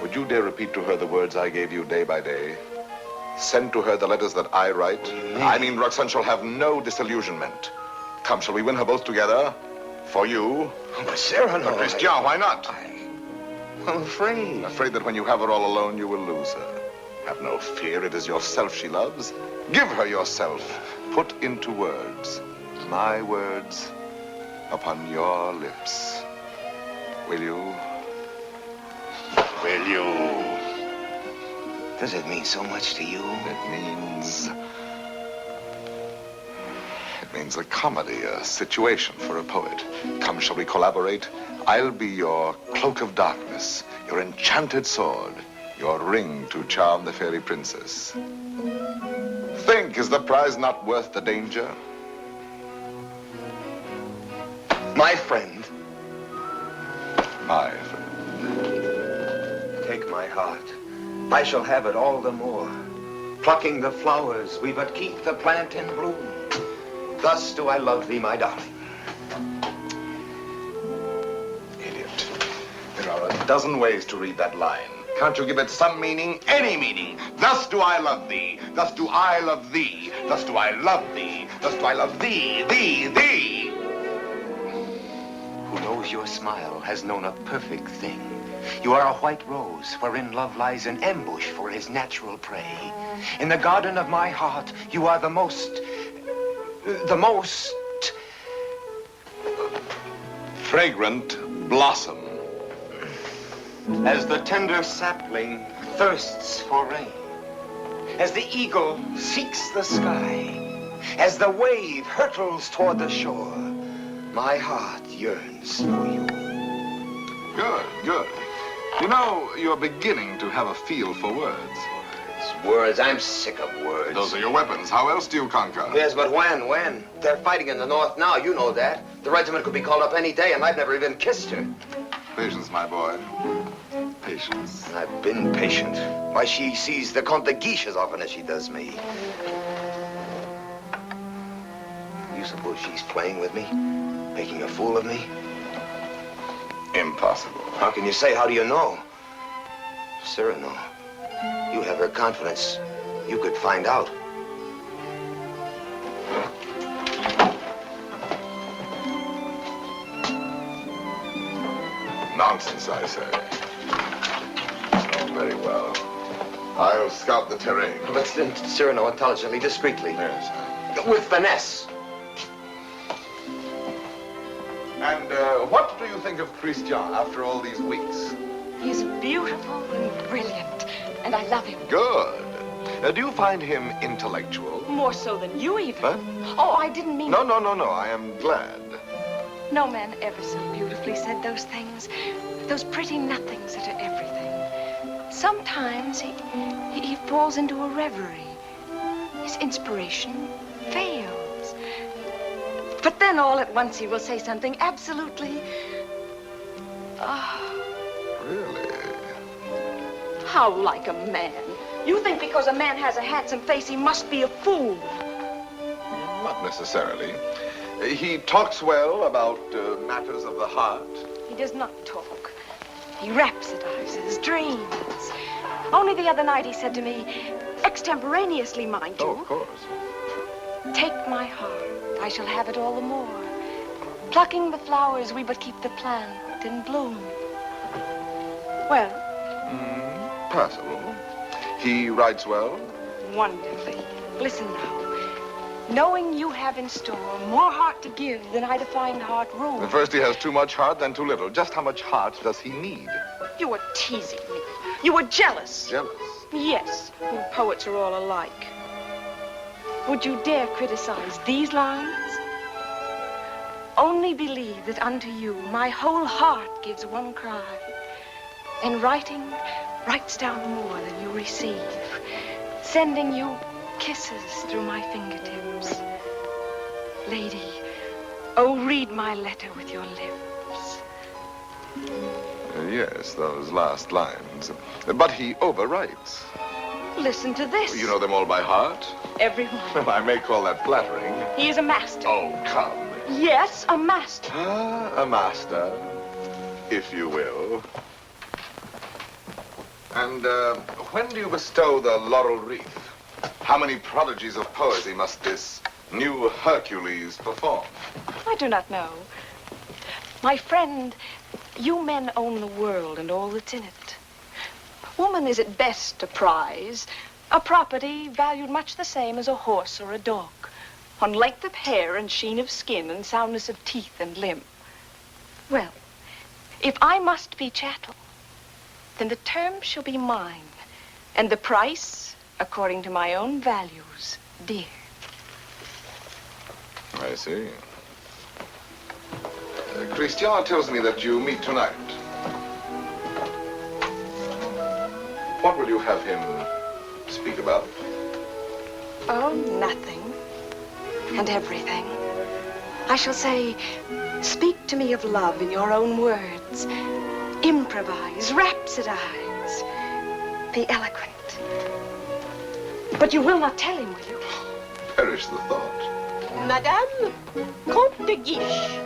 Would you dare repeat to her the words I gave you day by day? Send to her the letters that I write? I mean, Roxanne shall have no disillusionment. Come, shall we win her both together? For you? Oh, but Cyrano... But Christian, why not? I'm afraid. Afraid that when you have her all alone, you will lose her. Have no fear, it is yourself she loves. Give her yourself. Put into words, my words, upon your lips. Will you? Will you? Does it mean so much to you? It means a comedy, a situation for a poet. Come, shall we collaborate? I'll be your cloak of darkness, your enchanted sword, your ring to charm the fairy princess. Think, is the prize not worth the danger? My friend. My friend. Take my heart. I shall have it all the more. Plucking the flowers, we but keep the plant in bloom. Thus do I love thee, my darling. Idiot. There are a dozen ways to read that line. Can't you give it some meaning? Any meaning. Thus do I love thee. Thus do I love thee. Thus do I love thee. Thus do I love thee, thee. Who knows your smile has known a perfect thing. You are a white rose wherein love lies in ambush for his natural prey. In the garden of my heart, you are the most fragrant blossom. As the tender sapling thirsts for rain, as the eagle seeks the sky, as the wave hurtles toward the shore, my heart yearns for you. Good. You know, you're beginning to have a feel for words. Words, I'm sick of words. Those are your weapons. How else do you conquer? Yes, but when? They're fighting in the north now, you know that. The regiment could be called up any day, and I've never even kissed her. Patience, my boy. Patience. I've been patient. Why, she sees the Comte de Guiche as often as she does me. You suppose she's playing with me? Making a fool of me? Impossible. How can you say? How do you know? Cyrano, you have her confidence. You could find out. Nonsense, I say. Very well. I'll scout the terrain. But Cyrano, intelligently, discreetly. Yes. With finesse. And what do you think of Christian after all these weeks? He's beautiful and brilliant, and I love him. Good. Do you find him intellectual? More so than you even. Huh? Oh, I didn't mean... No. I am glad. No man ever so beautifully said those things. Those pretty nothings that are everything. Sometimes he falls into a reverie. His inspiration fails. But then all at once he will say something absolutely... Really? How like a man. You think because a man has a handsome face, he must be a fool. Not necessarily. He talks well about matters of the heart. He does not talk. He rhapsodizes, dreams. Only the other night he said to me, extemporaneously, mind you. Oh, of course. Take my heart, I shall have it all the more. Plucking the flowers, we but keep the plant in bloom. Well? Passable. He writes well? Wonderfully. Listen now. Knowing you have in store more heart to give than I to find heart room. At first he has too much heart, then too little. Just how much heart does he need? You were teasing me. You were jealous. Jealous? Yes. You poets are all alike. Would you dare criticize these lines? Only believe that unto you my whole heart gives one cry. And writing writes down more than you receive, sending you kisses through my fingertips. Lady, oh, read my letter with your lips. Yes, those last lines. But he overwrites. Listen to this. You know them all by heart? Everyone. Well, I may call that flattering. He is a master. Oh, come. Yes, a master. A master, if you will. And when do you bestow the laurel wreath? How many prodigies of poesy must this new Hercules perform? I do not know. My friend, you men own the world and all that's in it. Woman is at best a prize, a property valued much the same as a horse or a dog, on length of hair and sheen of skin and soundness of teeth and limb. Well, if I must be chattel, then the terms shall be mine, and the price, according to my own values, dear. I see. Christian tells me that you meet tonight. What will you have him speak about? Oh, nothing. And everything. I shall say, speak to me of love in your own words. Improvise, rhapsodize. Be eloquent. But you will not tell him, will you? Perish the thought. Madame, Comte de Guiche.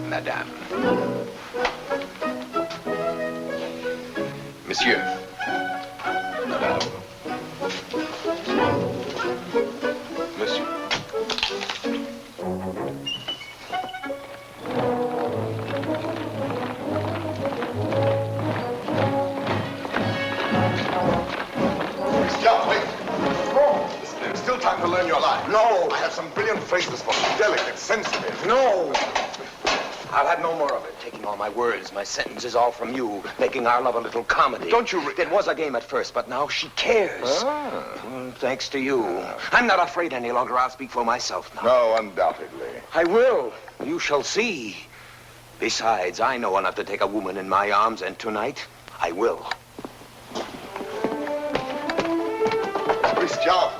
Madame. Monsieur. Madame. Monsieur. Christian, wait. No. There's still time to learn your line. No. I have some brilliant phrases for you. Delicate, sensitive. No. I'll have no more of it. Taking all my words, my sentences, all from you, making our love a little comedy. Don't you... It was a game at first, but now she cares. Thanks to you. I'm not afraid any longer. I'll speak for myself now. No, undoubtedly. I will. You shall see. Besides, I know enough to take a woman in my arms, and tonight, I will. Christian.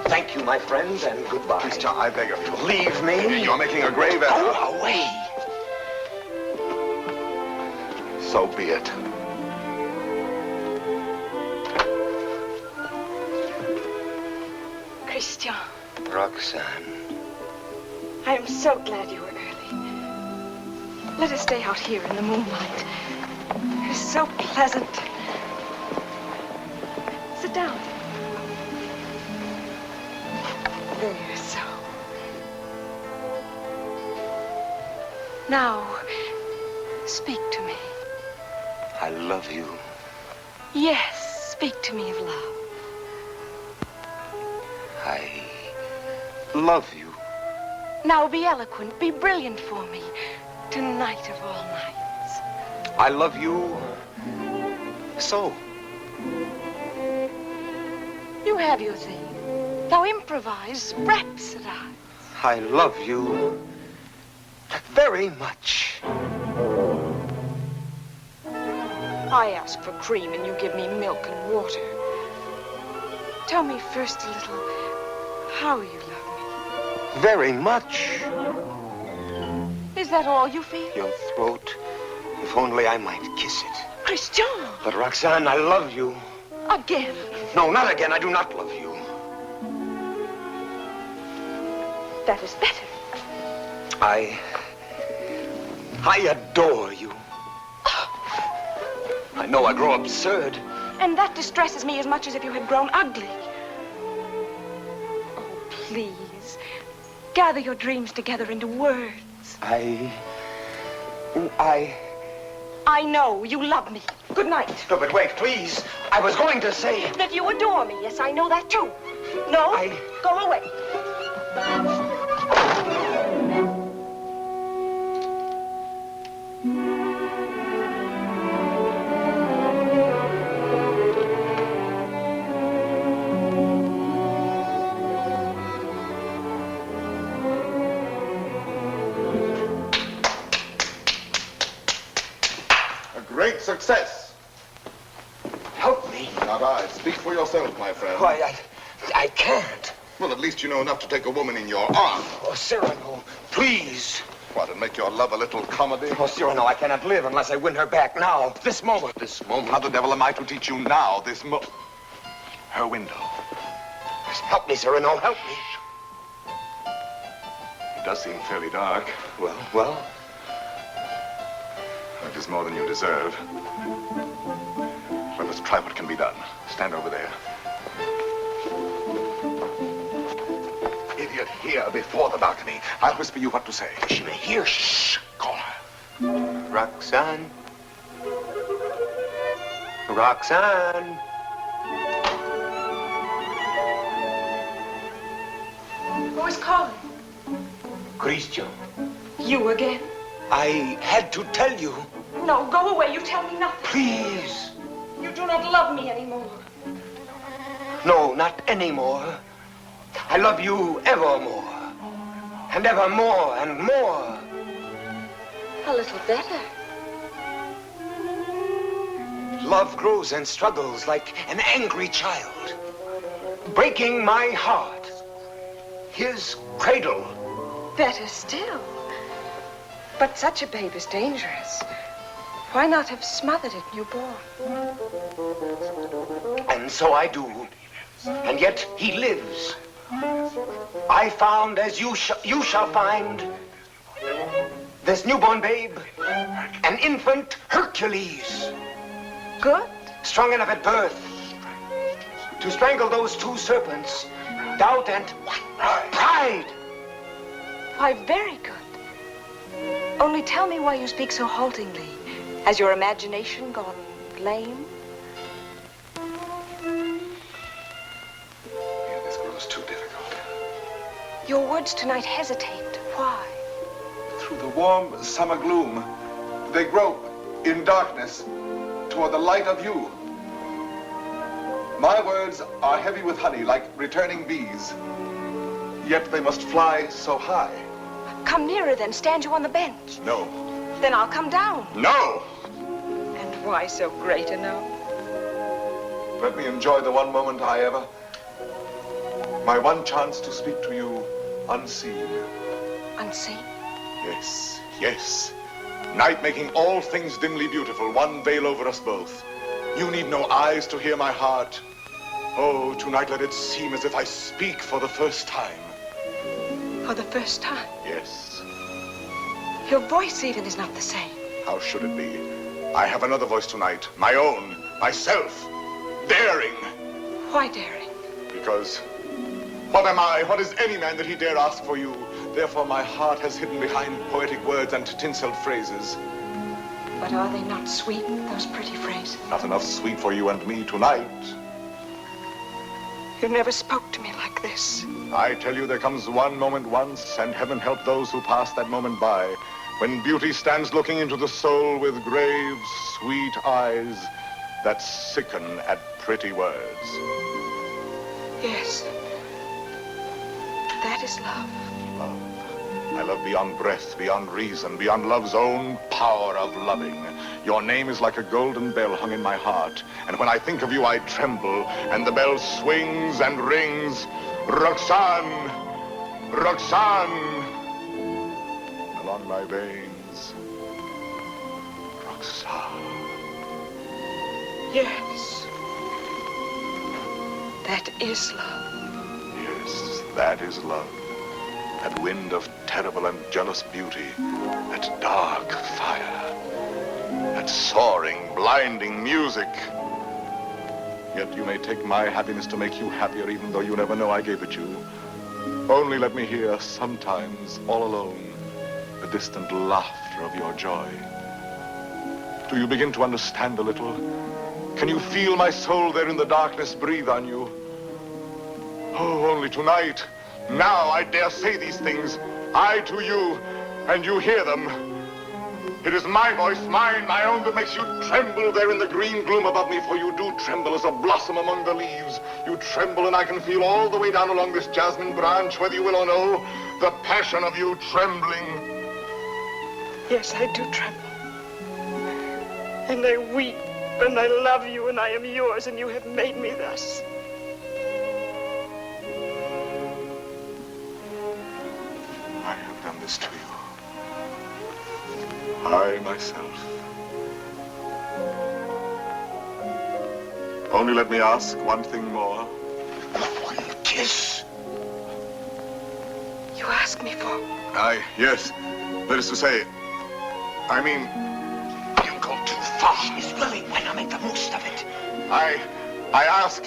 Thank you, my friend, and goodbye. Christian, I beg of you. Leave me. You're making a grave error. Go away. So be it. Christian, Roxanne. I am so glad you were early. Let us stay out here in the moonlight. It's so pleasant. Sit down. There, so. Now, speak to me. I love you. Yes, speak to me of love. I love you. Now be eloquent, be brilliant for me. Tonight of all nights. I love you so. You have your thing. Now improvise, rhapsodize. I love you very much. I ask for cream and you give me milk and water. Tell me first a little how you love Very much. me. Is that all you feel? Your throat. If only I might kiss it. Christian! But Roxanne, I love you. Again. No, not again. I do not love you. That is better. I adore you. I know I grow absurd. And that distresses me as much as if you had grown ugly. Oh, please. Gather your dreams together into words. I know you love me. Good night. No, but wait, please. I was going to say... That you adore me. Yes, I know that too. No, go away. Great success. Help me. Not I. Speak for yourself, my friend. Why, I can't. Well, at least you know enough to take a woman in your arms. Oh, Cyrano, please. What, and make your love a little comedy? Oh, Cyrano, I cannot live unless I win her back now. This moment. This moment. How the devil am I to teach you now, this her window. Help me, Cyrano, help me. It does seem fairly dark. Well? It is more than you deserve. Well, let's try what can be done. Stand over there. Idiot, here before the balcony. I'll whisper you what to say. She may hear. Shh. Call her. Roxanne. Roxanne. Who is calling? Christian. You again? I had to tell you. No, go away. You tell me nothing. Please. You do not love me anymore. No, not anymore. I love you evermore. And evermore and more. A little better. Love grows and struggles like an angry child, breaking my heart. His cradle. Better still. But such a babe is dangerous. Why not have smothered it newborn? And so I do. And yet he lives. I found, as you shall find, this newborn babe, an infant Hercules. Good. Strong enough at birth to strangle those two serpents, doubt and pride. Why, very good. Only tell me why you speak so haltingly. Has your imagination gone lame? This grows too difficult. Your words tonight hesitate. Why? Through the warm summer gloom, they grope in darkness toward the light of you. My words are heavy with honey, like returning bees. Yet they must fly so high. Come nearer, then. Stand you on the bench. No. Then I'll come down. No! And why so great a no? Let me enjoy the one moment I ever... My one chance to speak to you unseen. Unseen? Yes, yes. Night making all things dimly beautiful, one veil over us both. You need no eyes to hear my heart. Oh, tonight let it seem as if I speak for the first time. For the first time? Yes. Your voice even is not the same. How should it be? I have another voice tonight, my own, myself, daring. Why daring? Because what am I? What is any man that he dare ask for you? Therefore my heart has hidden behind poetic words and tinseled phrases. But are they not sweet, those pretty phrases? Not enough sweet for you and me tonight. You never spoke to me like this. I tell you, there comes one moment once, and heaven help those who pass that moment by, when beauty stands looking into the soul with grave, sweet eyes that sicken at pretty words. Yes. That is love. Love. I love beyond breath, beyond reason, beyond love's own power of loving. Your name is like a golden bell hung in my heart, and when I think of you, I tremble, and the bell swings and rings. Roxanne! Roxanne! Along my veins. Roxanne. Yes. That is love. Yes, that is love. That wind of terrible and jealous beauty. That dark fire. That that soaring, blinding music. Yet you may take my happiness to make you happier, even though you never know I gave it you. Only let me hear, sometimes, all alone, the distant laughter of your joy. Do you begin to understand a little? Can you feel my soul there in the darkness breathe on you? Oh, only tonight, now I dare say these things, I to you, and you hear them. It is my voice, mine, my own, that makes you tremble there in the green gloom above me, for you do tremble as a blossom among the leaves. You tremble, and I can feel all the way down along this jasmine branch, whether you will or no, the passion of you trembling. Yes, I do tremble. And I weep, and I love you, and I am yours, and you have made me thus. I have done this to you. I myself. Only let me ask one thing more. One kiss. You ask me for? Yes. That is to say, I mean, You go too far. Miss Willie, why not make the most of it? I ask.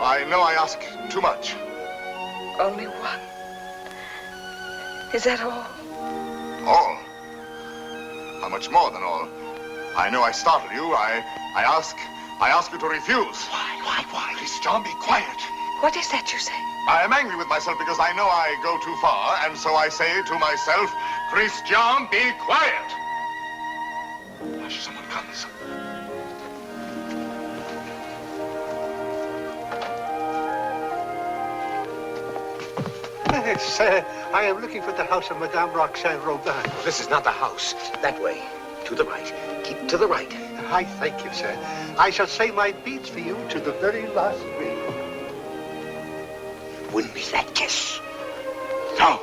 I know I ask too much. Only one. Is that all? All? How much more than all? I know I startled you. I ask you to refuse. Why? Please, John, be quiet. What is that you say? I am angry with myself because I know I go too far, and so I say to myself, Christian, be quiet. Hush, someone comes. Yes, I am looking for the house of Madame Roxanne Robin. This is not the house. That way. To the right. Keep to the right. I thank you, sir. I shall say my beads for you to the very last ring. Win me that kiss. No.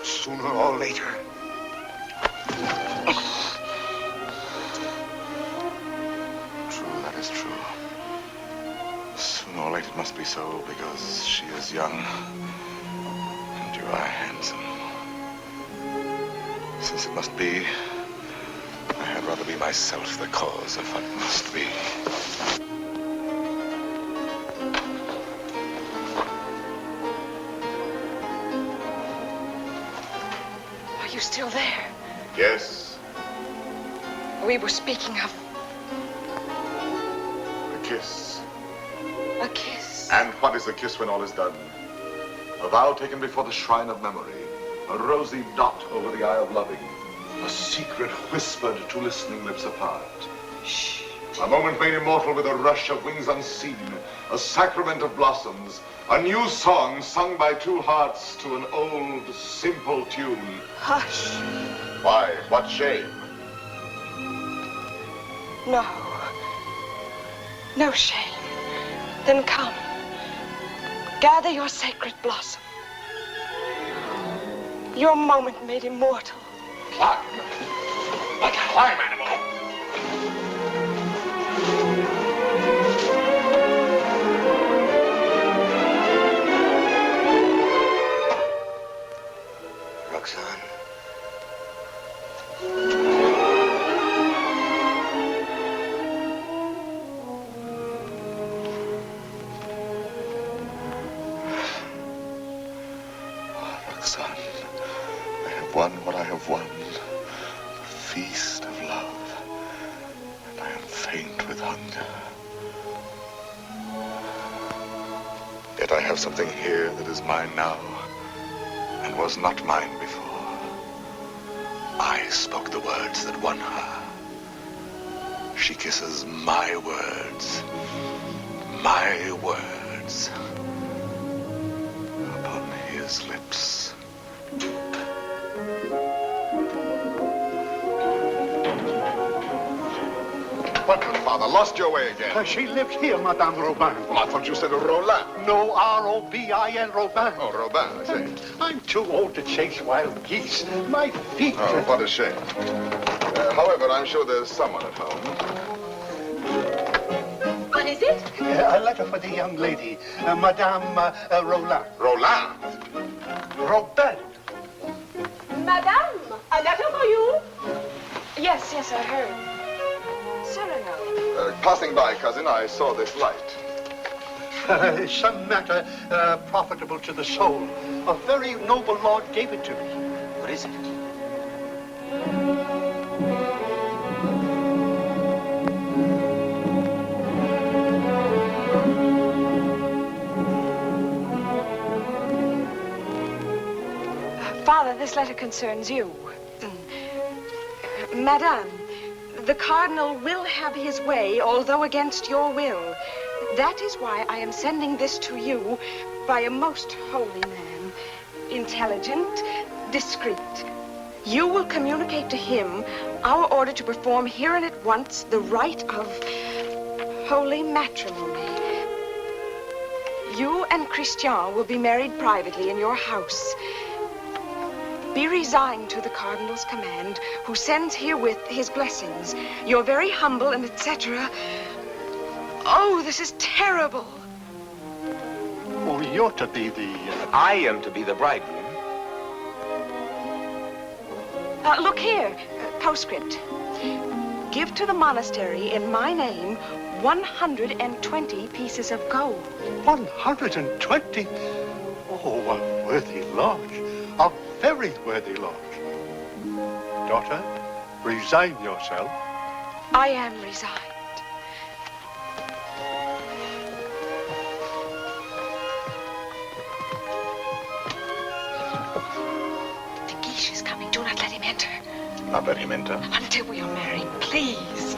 Sooner or later. True, that is true. Sooner or later it must be so, because she is young, and you are handsome. Since it must be, I had rather be myself the cause of what must be. Are you still there? Yes, We were speaking of a kiss. a kiss. And what is a kiss when all is done? A vow taken before the shrine of memory. A rosy dot over the eye of loving. A secret whispered to listening lips apart. Shh. A moment made immortal with a rush of wings unseen. A sacrament of blossoms. A new song sung by two hearts to an old, simple tune. Hush. Why? What shame? No. No shame. Then come. Gather your sacred blossom. Your moment made immortal. Climb. Like a climb animal. Roxanne. Roxanne, I have won what I have won. The feast of love. And I am faint with hunger. Yet I have something here that is mine now, and was not mine before. I spoke the words that won her. She kisses my words. My words. Upon his lips. What, good father? Lost your way again? She lives here, Madame Robin. Well, I thought you said Roland. No, R-O-B-I-N, Robin. Oh, Robin, I say. I'm too old to chase wild geese. My feet... Oh, what a shame. However, I'm sure there's someone at home. What is it? A letter for the young lady, Madame Roland. Roland? Robin. Madame, a letter for you. Yes, I heard. Cyrano. Passing by, cousin, I saw this light. Some matter profitable to the soul. A very noble lord gave it to me. What is it? Father, this letter concerns you. Madame, the Cardinal will have his way, although against your will. That is why I am sending this to you by a most holy man. Intelligent, discreet. You will communicate to him our order to perform here and at once the rite of holy matrimony. You and Christian will be married privately in your house. Be resigned to the Cardinal's command, who sends herewith his blessings. You're very humble and etc. Oh, this is terrible. Oh, you're to be the... I am to be the bridegroom. Look here, postscript. Give to the monastery in my name 120 pieces of gold. 120? Oh, a worthy lodge. A very worthy lodge. Daughter, resign yourself. I am resigned. The Guiche is coming. Do not let him enter. Not let him enter. Until we are married, please.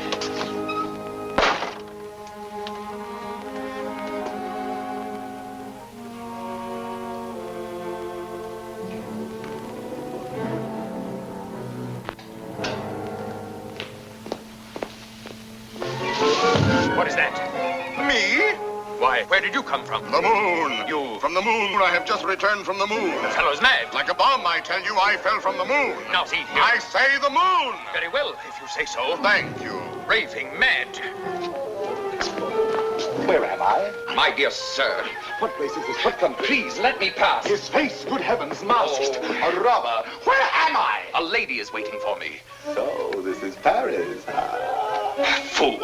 What is that? Me? Why, where did you come from? The moon. You... From the moon. I have just returned from the moon. The fellow's mad. Like a bomb, I tell you, I fell from the moon. Now, see here. I say the moon. Very well, if you say so. Thank you. Raving mad. Where am I? My dear sir. What place is this? What country? Please, let me pass. His face, good heavens, masked. A robber. Where am I? A lady is waiting for me. So, this is Paris. Fool.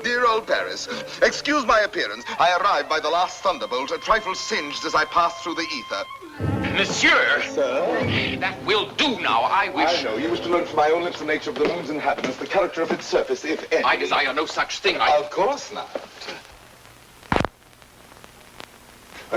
Dear old Paris, excuse my appearance. I arrived by the last thunderbolt, a trifle singed as I passed through the ether. Monsieur. Sir? That will do now. I wish... I know. You wish to learn from my own lips the nature of the moon's inhabitants, the character of its surface, if any. I desire no such thing. Of course not.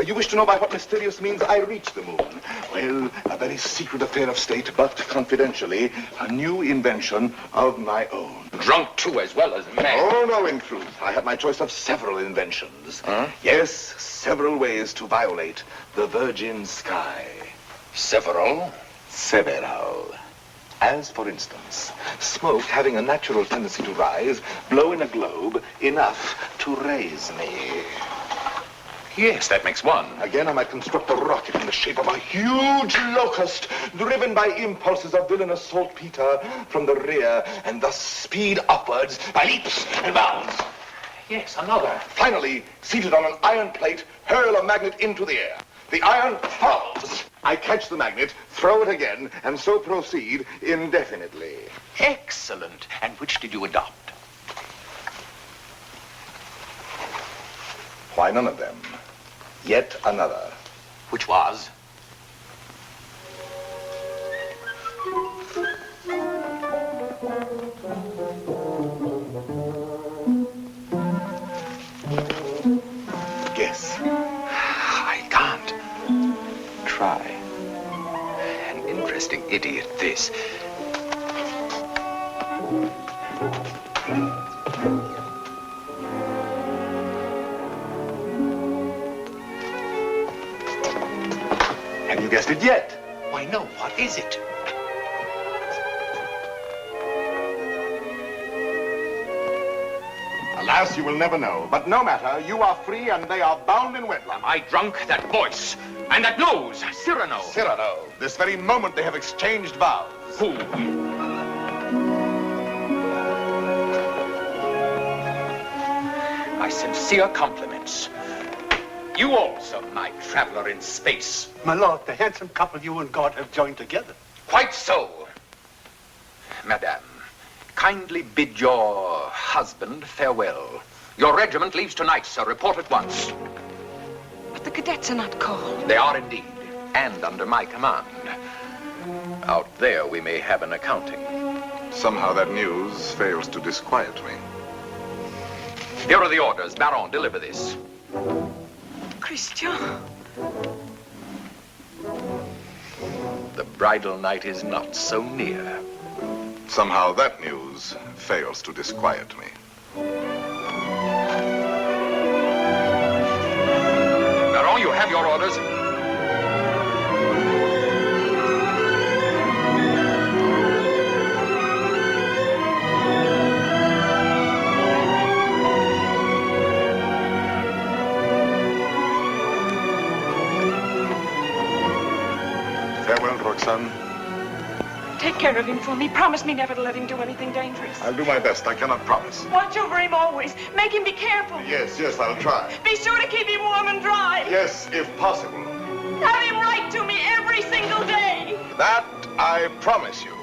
You wish to know by what mysterious means I reached the moon? Well, a very secret affair of state, but confidentially, a new invention of my own. Drunk, too, as well as mad. Oh, no, in truth. I had my choice of several inventions. Huh? Yes, several ways to violate the virgin sky. Several? Several. As, for instance, smoke having a natural tendency to rise, blow in a globe enough to raise me. Yes, that makes one. Again, I might construct a rocket in the shape of a huge locust, driven by impulses of villainous saltpeter from the rear, and thus speed upwards by leaps and bounds. Yes, another. Finally, seated on an iron plate, hurl a magnet into the air. The iron falls. I catch the magnet, throw it again, and so proceed indefinitely. Excellent. And which did you adopt? Why, none of them. Yet another. Which was? Guess. I can't. Try. An interesting idiot, this. Have you guessed it yet? Why, no. What is it? Alas, you will never know. But no matter, you are free and they are bound in wedlock. Am I drunk? That voice. And that nose. Cyrano. Cyrano. This very moment they have exchanged vows. Who? My sincere compliments. You also, my traveler in space. My lord, the handsome couple you and God have joined together. Quite so. Madame, kindly bid your husband farewell. Your regiment leaves tonight, sir. Report at once. But the cadets are not called. They are indeed, and under my command. Out there we may have an accounting. Somehow that news fails to disquiet me. Here are the orders. Baron, deliver this. Christian. The bridal night is not so near. Somehow that news fails to disquiet me. Baron, you have your orders. Farewell, Roxanne. Take care of him for me. Promise me never to let him do anything dangerous. I'll do my best. I cannot promise. Watch over him always. Make him be careful. Yes, I'll try. Be sure to keep him warm and dry. Yes, if possible. Have him write to me every single day. That I promise you.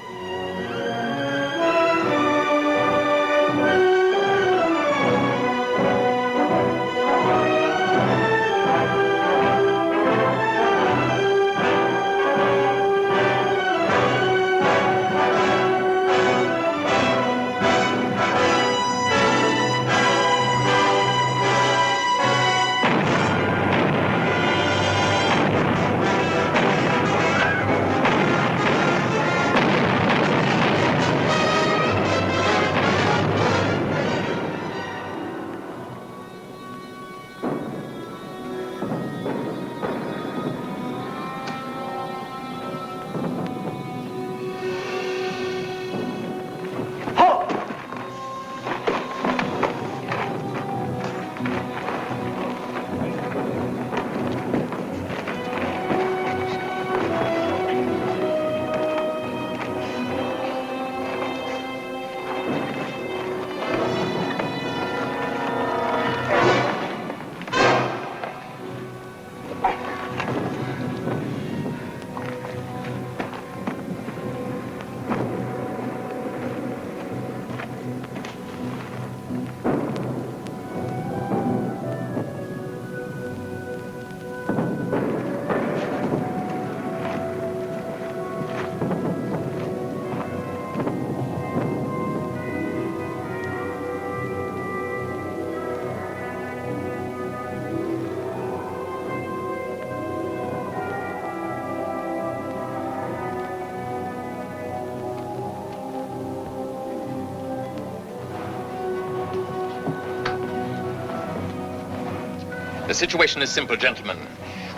The situation is simple, gentlemen.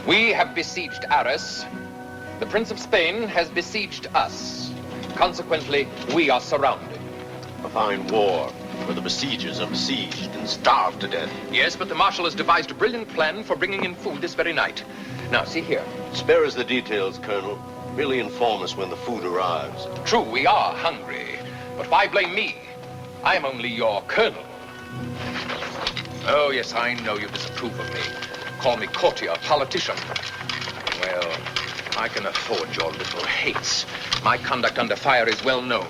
We have besieged Arras. The Prince of Spain has besieged us. Consequently, we are surrounded. A fine war, where the besiegers are besieged and starved to death. Yes, but the Marshal has devised a brilliant plan for bringing in food this very night. Now, see here. Spare us the details, Colonel. Merely inform us when the food arrives. True, we are hungry. But why blame me? I am only your colonel. Oh, yes, I know you disapprove of me. Call me courtier, politician. Well, I can afford your little hates. My conduct under fire is well known.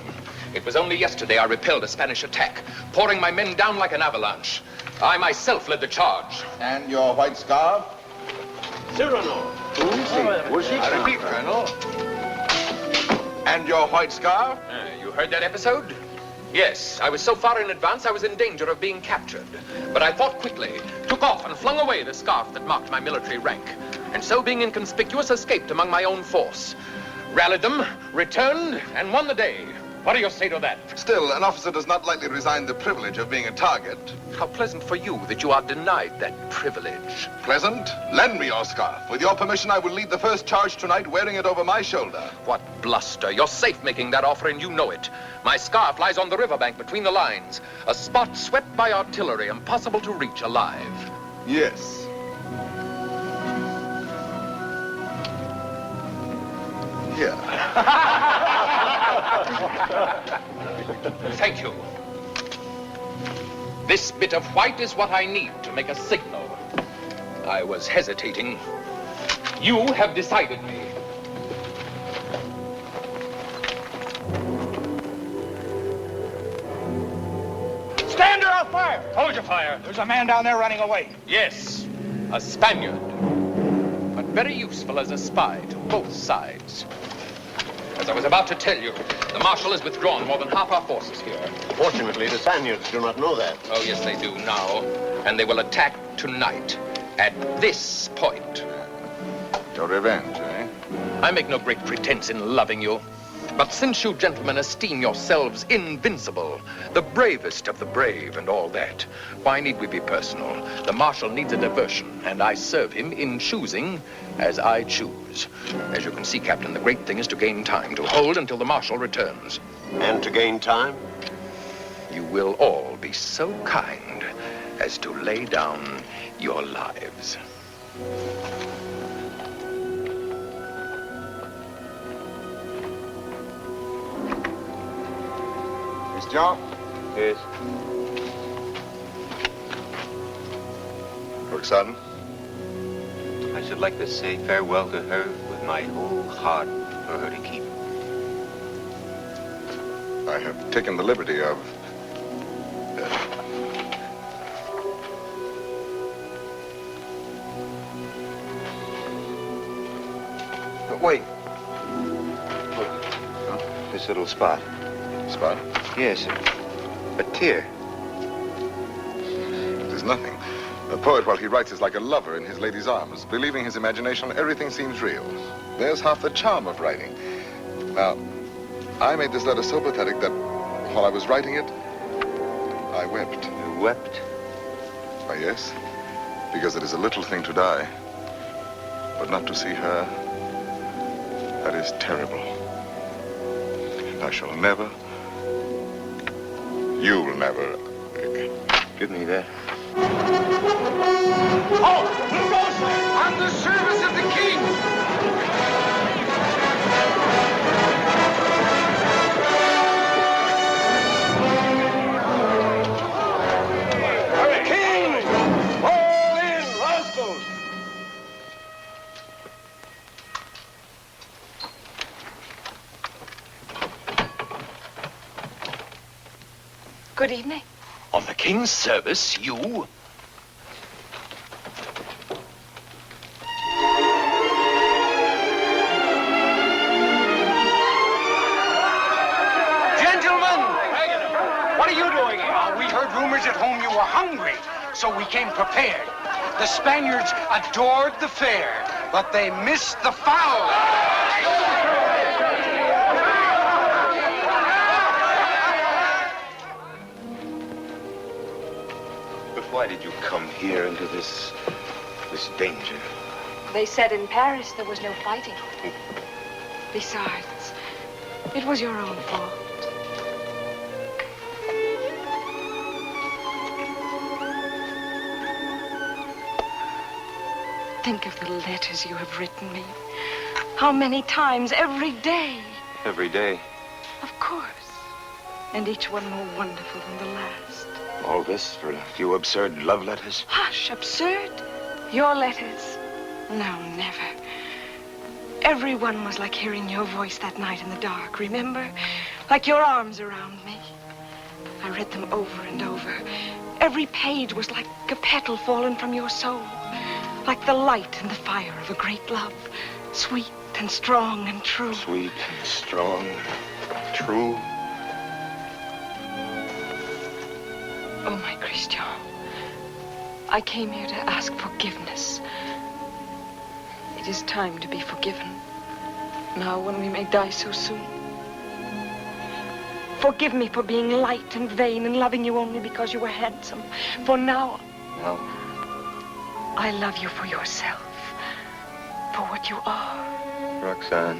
It was only yesterday I repelled a Spanish attack, pouring my men down like an avalanche. I myself led the charge. And your white scarf? Cyrano. I repeat, Colonel. And your white scarf? You heard that episode? Yes, I was so far in advance I was in danger of being captured. But I thought quickly, took off and flung away the scarf that marked my military rank. And so, being inconspicuous, escaped among my own force. Rallied them, returned, and won the day. What do you say to that? Still, an officer does not lightly resign the privilege of being a target. How pleasant for you that you are denied that privilege. Pleasant? Lend me your scarf. With your permission, I will lead the first charge tonight wearing it over my shoulder. What bluster. You're safe making that offer, and you know it. My scarf lies on the riverbank between the lines, a spot swept by artillery, impossible to reach alive. Yes. Here. Thank you. This bit of white is what I need to make a signal. I was hesitating. You have decided me. up fire! Hold your fire. There's a man down there running away. Yes, a Spaniard. But very useful as a spy to both sides. As I was about to tell you, the Marshal has withdrawn more than half our forces here. Fortunately, the Spaniards do not know that. Oh, yes, they do now. And they will attack tonight at this point. Your revenge, eh? I make no great pretense in loving you. But since you gentlemen esteem yourselves invincible, the bravest of the brave and all that, why need we be personal? The Marshal needs a diversion, and I serve him in choosing as I choose. As you can see, Captain, the great thing is to gain time, to hold until the Marshal returns. And to gain time? You will all be so kind as to lay down your lives. John? Yes. Looks sudden. I should like to say farewell to her with my whole heart for her to keep. I have taken the liberty of... But wait. This little spot. Spot? Yes, a tear. It is nothing. A poet, while he writes, is like a lover in his lady's arms. Believing his imagination, everything seems real. There's half the charm of writing. Now, I made this letter so pathetic that while I was writing it, I wept. You wept? Why, yes. Because it is a little thing to die. But not to see her, that is terrible. And I shall never... You'll never... Give me that. Oh, who goes there? On the service of the king! King! Fall in, rascals! Good evening. On the king's service, you? Gentlemen! What are you doing here? We heard rumors at home you were hungry, so we came prepared. The Spaniards adored the fare, but they missed the fowl. Why did you come here into this danger? They said in Paris there was no fighting. Besides, it was your own fault. Think of the letters you have written me. How many times every day? Every day. Of course. And each one more wonderful than the last. All this for a few absurd love letters? Hush, absurd? Your letters? No, never. Every one was like hearing your voice that night in the dark, remember? Like your arms around me. I read them over and over. Every page was like a petal fallen from your soul. Like the light and the fire of a great love. Sweet and strong and true. Sweet and strong, true. Oh, my Christian, I came here to ask forgiveness. It is time to be forgiven. Now, when we may die so soon. Forgive me for being light and vain and loving you only because you were handsome. For now, No. I love you for yourself. For what you are. Roxanne.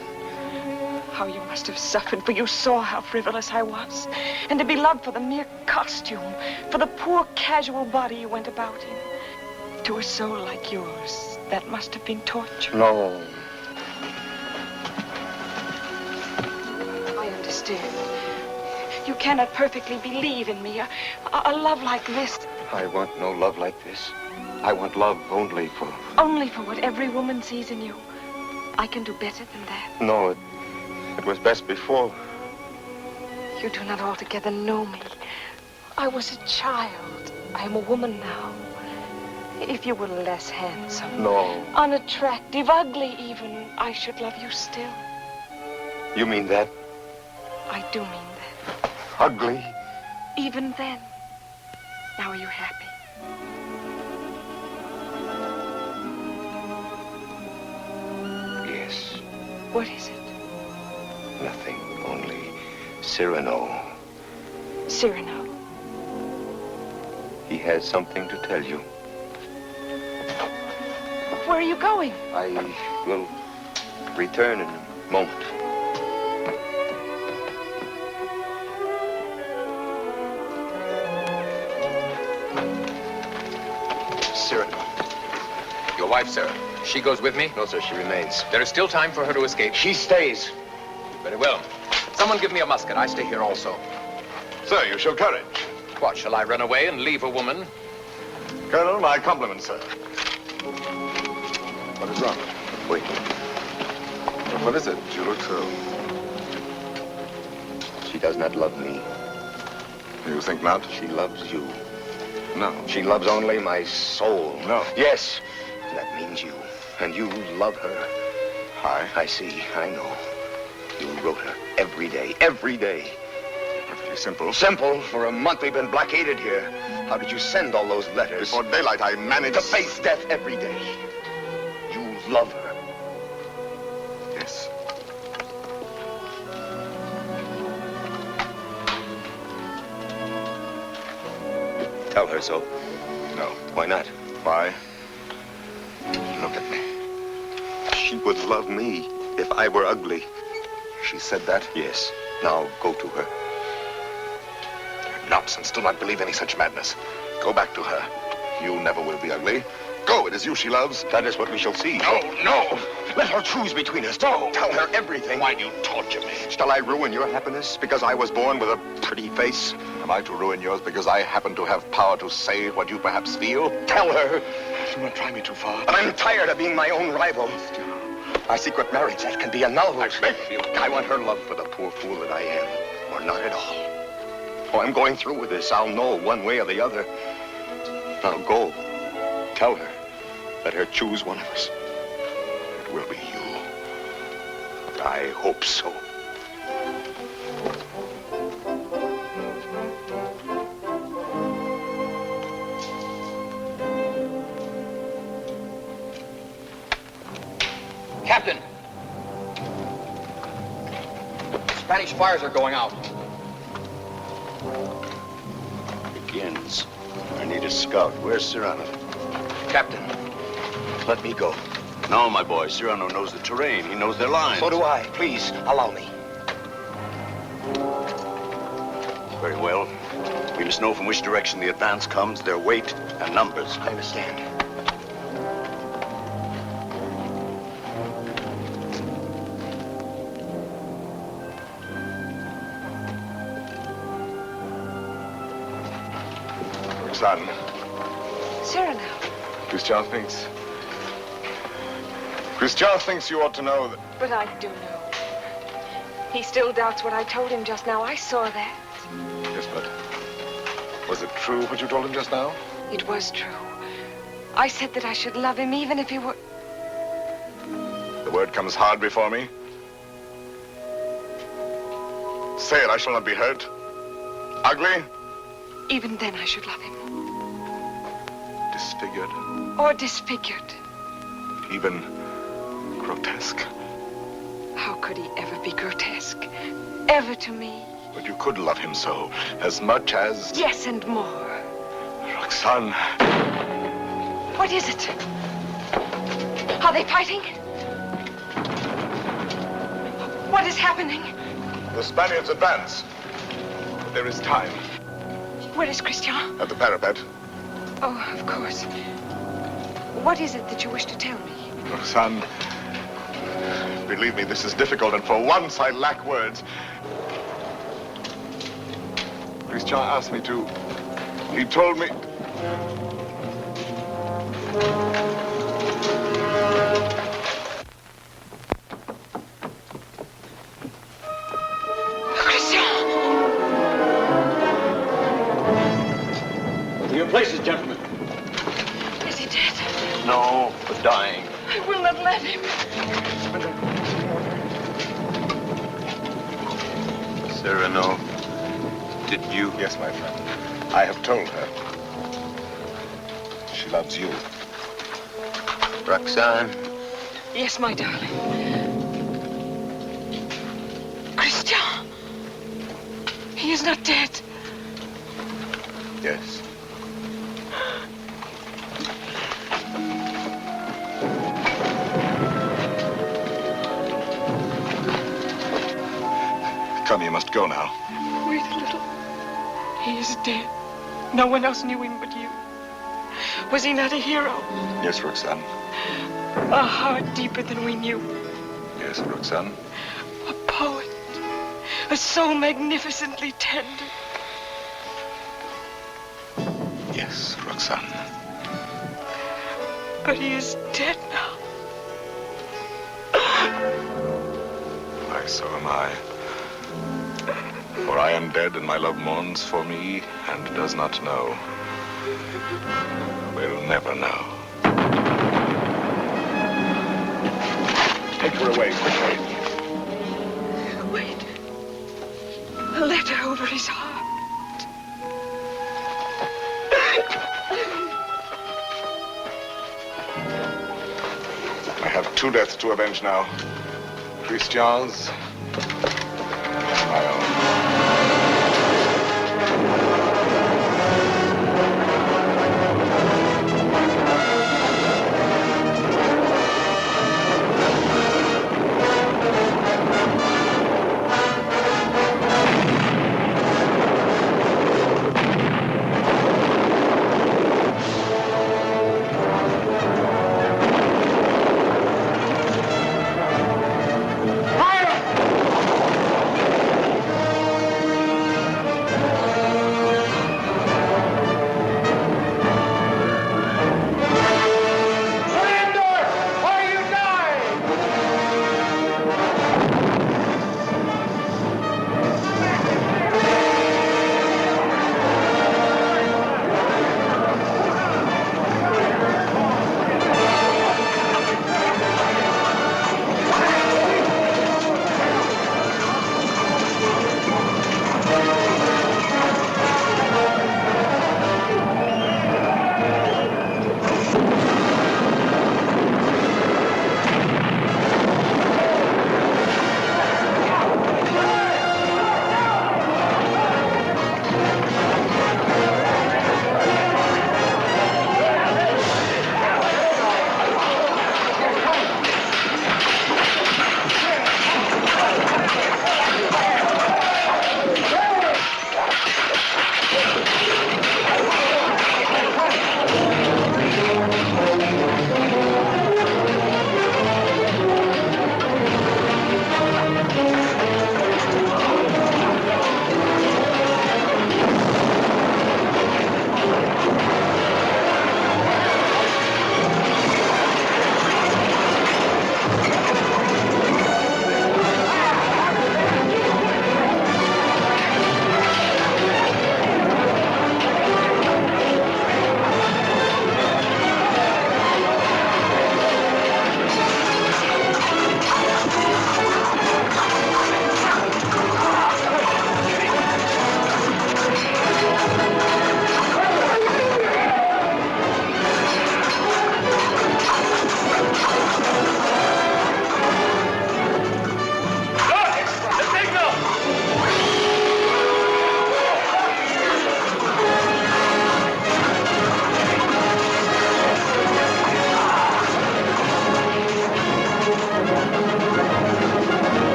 How you must have suffered, for you saw how frivolous I was. And to be loved for the mere costume, for the poor casual body you went about in. To a soul like yours, that must have been torture. No. I understand. You cannot perfectly believe in me. A love like this. I want no love like this. I want love only for... Only for what every woman sees in you. I can do better than that. No, it was best before. You do not altogether know me. I was a child. I am a woman now. If you were less handsome, No. unattractive, ugly even, I should love you still. You mean that? I do mean that. Ugly? Even then. Now are you happy? Yes. What is it? Nothing. Only Cyrano. Cyrano. He has something to tell you. Where are you going? I will return in a moment. Cyrano. Your wife, sir. She goes with me? No, sir, she remains. There is still time for her to escape. She stays. Very well. Someone give me a musket. I stay here also. Sir, you show courage. What, shall I run away and leave a woman? Colonel, my compliments, sir. What is wrong? Wait. What is it? You look so... She does not love me. You think not? She loves you. No. She loves only my soul. No. Yes. That means you. And you love her. I see. I know. You wrote her every day. Every day. Perfectly simple. Simple? For a month we've been blockaded here. How did you send all those letters? Before daylight, I managed... To face death every day. You love her. Yes. Tell her so. No. Why not? Why? Look at me. She would love me if I were ugly. She said that? Yes. Now go to her. Nonsense. Do not believe any such madness. Go back to her. You never will be ugly. Go. It is you she loves. That is what we shall see. No, no. Let her choose between us. No. Tell her everything. Why do you torture me? Shall I ruin your happiness because I was born with a pretty face? Am I to ruin yours because I happen to have power to say what you perhaps feel? Tell her. Do not try me too far. I'm tired of being my own rival. Our secret marriage, that can be annulled. I beg you. I want her love for the poor fool that I am, or not at all. Oh, I'm going through with this. I'll know one way or the other. Now go. Tell her. Let her choose one of us. It will be you. I hope so. Captain! Spanish fires are going out. Begins. I need a scout. Where's Cyrano? Captain, Let me go. No, my boy. Cyrano knows the terrain. He knows their lines. So do I. Please, allow me. Very well. We must know from which direction the advance comes, their weight and numbers. I understand. Roxanne, Cyrano. Christian thinks you ought to know that... But I do know. He still doubts what I told him just now. I saw that. Yes, but... Was it true what you told him just now? It was true. I said that I should love him even if he were... The word comes hard before me. Say it, I shall not be hurt. Ugly? Even then I should love him. Disfigured? Or disfigured. Even grotesque? How could he ever be grotesque? Ever to me? But you could love him so, as much as... Yes, and more. Roxanne. What is it? Are they fighting? What is happening? The Spaniards advance. But there is time. Where is Christian? At the parapet. Oh, of course. What is it that you wish to tell me? Roxanne, believe me, this is difficult, and for once I lack words. Christian asked me to... He told me... Christian! you? Yes, my friend. I have told her. She loves you. Roxanne. Yes, my darling. Christian. He is not dead. Yes. Come, you must go now. Wait a little. He is dead. No one else knew him but you. Was he not a hero? Yes, Roxanne. A heart deeper than we knew. Yes, Roxanne. A poet. A soul magnificently tender. Yes, Roxanne. But he is dead now. Why, so am I. For I am dead, and my love mourns for me, and does not know. Will never know. Take her away, quickly. Wait. A letter over his heart. I have two deaths to avenge now. Christian's and my own.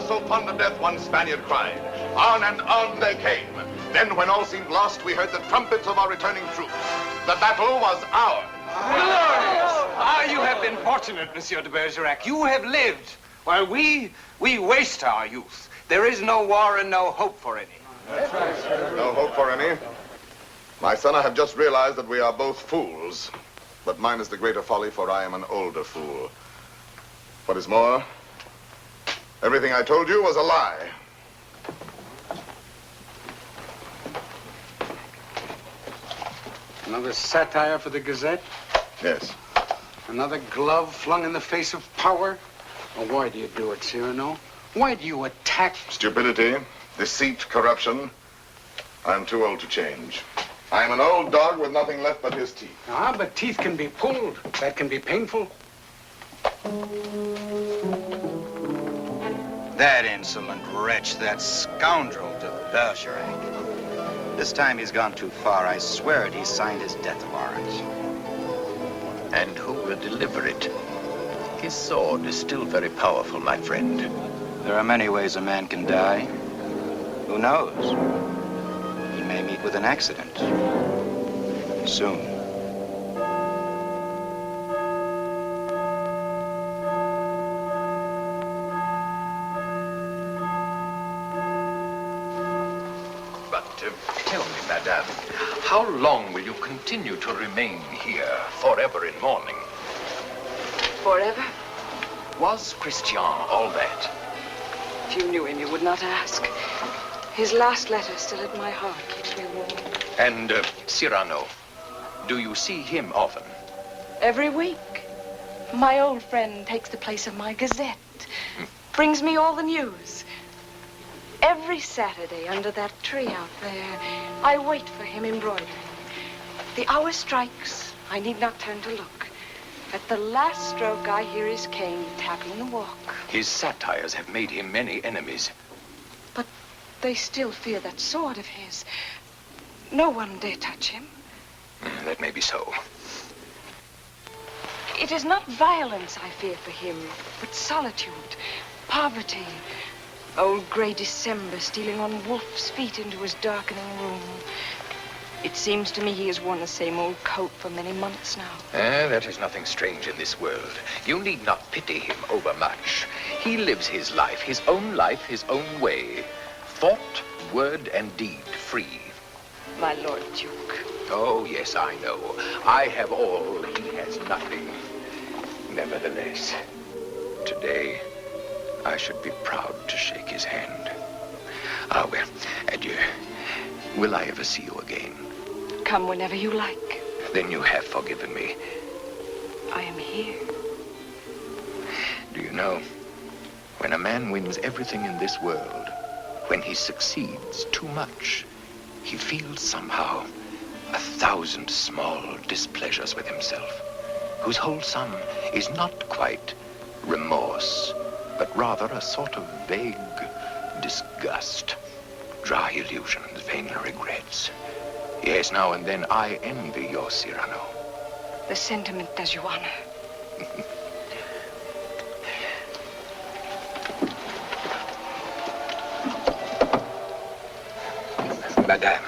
So fond of death, one Spaniard cried. On and on they came. Then, when all seemed lost, we heard the trumpets of our returning troops. The battle was ours. Glorious! Ah, you have been fortunate, Monsieur de Bergerac. You have lived, while we waste our youth. There is no war and no hope for any. That's right. No hope for any. My son, I have just realized that we are both fools. But mine is the greater folly, for I am an older fool. What is more, everything I told you was a lie. Another satire for the Gazette? Yes. Another glove flung in the face of power? Well, why do you do it, Cyrano? Why do you attack? Stupidity, deceit, corruption. I'm too old to change. I'm an old dog with nothing left but his teeth. Ah, but teeth can be pulled. That can be painful. That insolent wretch, that scoundrel De Bergerac. This time he's gone too far. I swear it, he signed his death warrant. And who will deliver it? His sword is still very powerful, my friend. There are many ways a man can die. Who knows? He may meet with an accident. Soon. But tell me, madame, how long will you continue to remain here, forever in mourning? Forever? Was Christian all that? If you knew him, you would not ask. His last letter still at my heart keeps me warm. And Cyrano, do you see him often? Every week. My old friend takes the place of my gazette. Brings me all the news. Every Saturday under that tree out there, I wait for him embroidering. The hour strikes. I need not turn to look. At the last stroke, I hear his cane tapping the walk. His satires have made him many enemies. But they still fear that sword of his. No one dare touch him. That may be so. It is not violence I fear for him, but solitude, poverty. Old gray December stealing on wolf's feet into his darkening room. It seems to me he has worn the same old coat for many months now. That is nothing strange in this world. You need not pity him overmuch. He lives his life, his own way. Thought, word, and deed free. My Lord Duke. Oh, yes, I know. I have all, he has nothing. Nevertheless, today, I should be proud to shake his hand. Ah, well, adieu. Will I ever see you again? Come whenever you like. Then you have forgiven me. I am here. Do you know, when a man wins everything in this world, when he succeeds too much, he feels somehow 1,000 small displeasures with himself, whose whole sum is not quite remorse, but rather a sort of vague disgust, dry illusions, vain regrets. Yes, now and then I envy your Cyrano. The sentiment does you honor. Madame,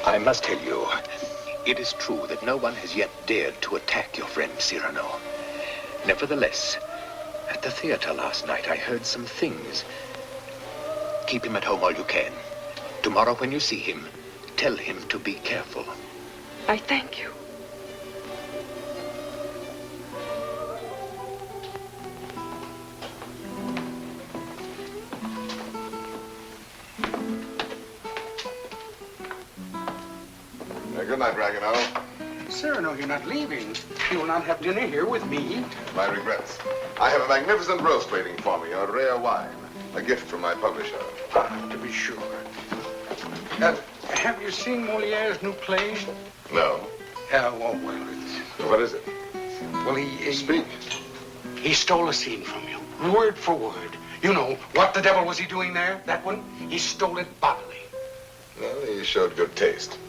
I must tell you, it is true that no one has yet dared to attack your friend Cyrano. Nevertheless, at the theater last night, I heard some things. Keep him at home all you can. Tomorrow when you see him, tell him to be careful. I thank you. Good night, Ragueneau. Cyrano, you're not leaving. You will not have dinner here with me. My regrets. I have a magnificent roast waiting for me, a rare wine. A gift from my publisher. Ah, to be sure. Have you seen Moliere's new play? No. Well, it's... What is it? Well, he... Speak. He stole a scene from you, word for word. You know, what the devil was he doing there? That one? He stole it bodily. Well, he showed good taste.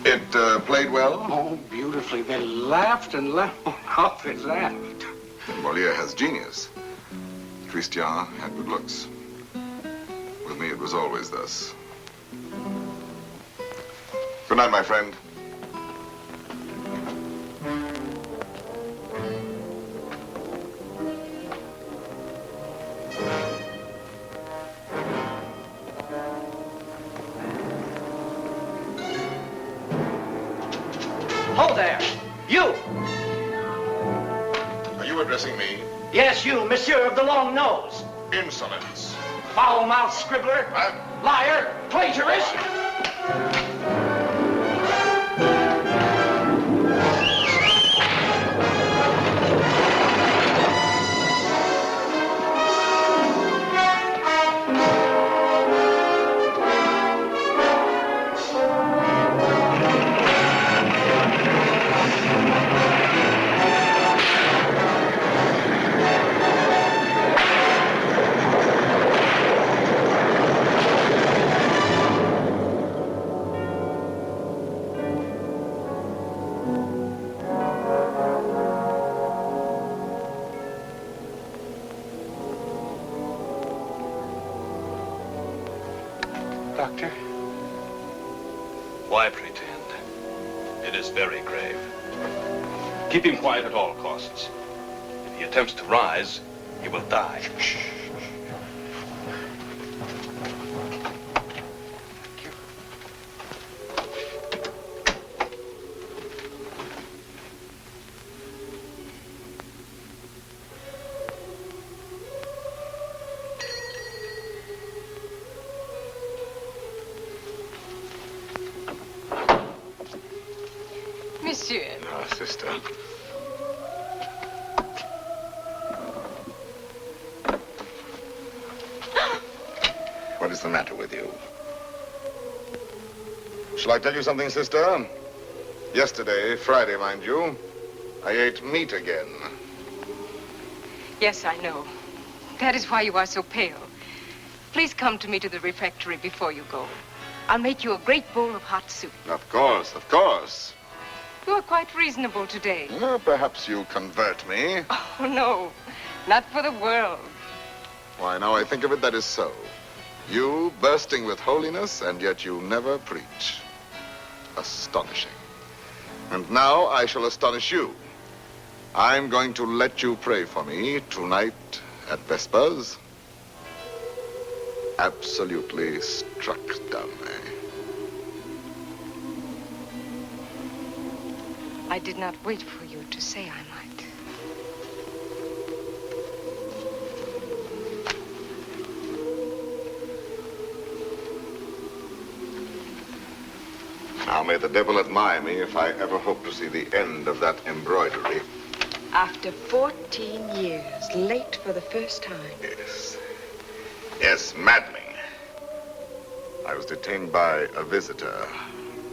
It played well? Oh, beautifully. They laughed and laughed. Oh, how they laughed. Moliere has genius. Christian had good looks. With me, it was always thus. Good night, my friend. Hold there! You! Are you addressing me? Yes, you, Monsieur of the Long Nose. Insolence. Foul-mouthed scribbler. Liar. Plagiarist. Doctor? Why pretend? It is very grave. Keep him quiet at all costs. If he attempts to rise, he will die. Monsieur. Ah, sister. What is the matter with you? Shall I tell you something, sister? Yesterday, Friday, mind you, I ate meat again. Yes, I know. That is why you are so pale. Please come to me to the refectory before you go. I'll make you a great bowl of hot soup. Of course, of course. You are quite reasonable today. Well, perhaps you convert me. Oh, no. Not for the world. Why, now I think of it, that is so. You bursting with holiness, and yet you never preach. Astonishing. And now I shall astonish you. I'm going to let you pray for me tonight at Vespers. Absolutely struck dumb, eh? I did not wait for you to say I might. Now may the devil admire me if I ever hope to see the end of that embroidery. After 14 years, late for the first time. Yes. Yes, maddening. I was detained by a visitor,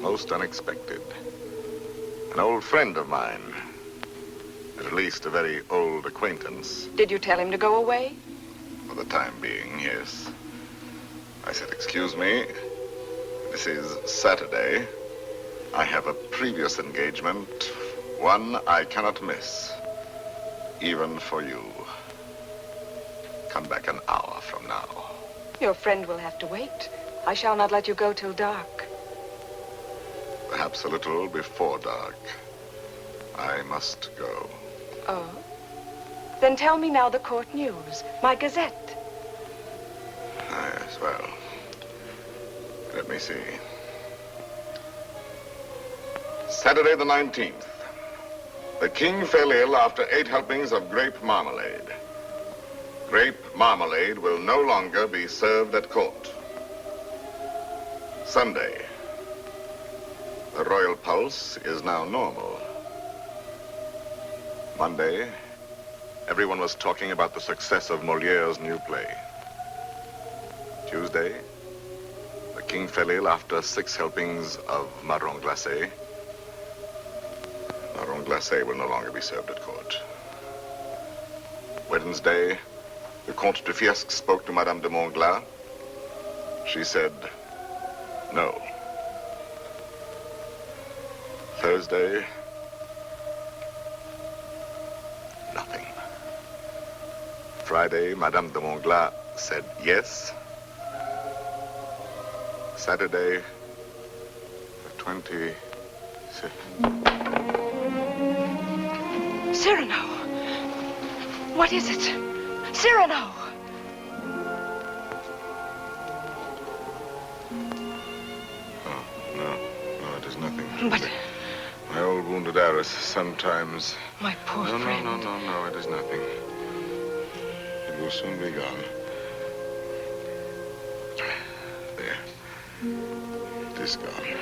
most unexpected. An old friend of mine. At least a very old acquaintance. Did you tell him to go away? For the time being, yes. I said, excuse me, this is Saturday. I have a previous engagement, one I cannot miss, even for you. Come back an hour from now. Your friend will have to wait. I shall not let you go till dark. Perhaps a little before dark. I must go. Oh? Then tell me now the court news. My Gazette. Yes, well, let me see. Saturday the 19th. The king fell ill after 8 helpings of grape marmalade. Grape marmalade will no longer be served at court. Sunday. The royal pulse is now normal. Monday, everyone was talking about the success of Moliere's new play. Tuesday, the king fell ill after 6 helpings of marron glacé. Marron glacé will no longer be served at court. Wednesday, the Comte de Fiesque spoke to Madame de Montglat. She said, no. Thursday, nothing. Friday, Madame de Montglat said yes. Saturday, the 26th. Cyrano! What is it? Cyrano! No, it is nothing. But... My old wounded heiress sometimes... My poor friend. No, it is nothing. It will soon be gone. There. It is gone.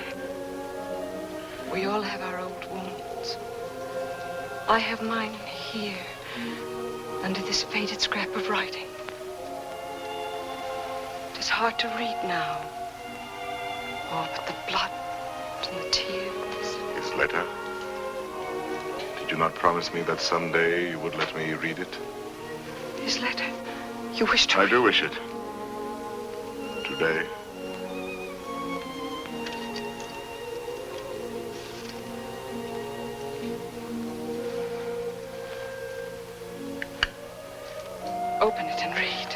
We all have our old wounds. I have mine here, under this faded scrap of writing. It is hard to read now. Oh, but the blood and the tears. His letter? Did you not promise me that someday you would let me read it? His letter? You wish to I do wish it. Today. Open it and read.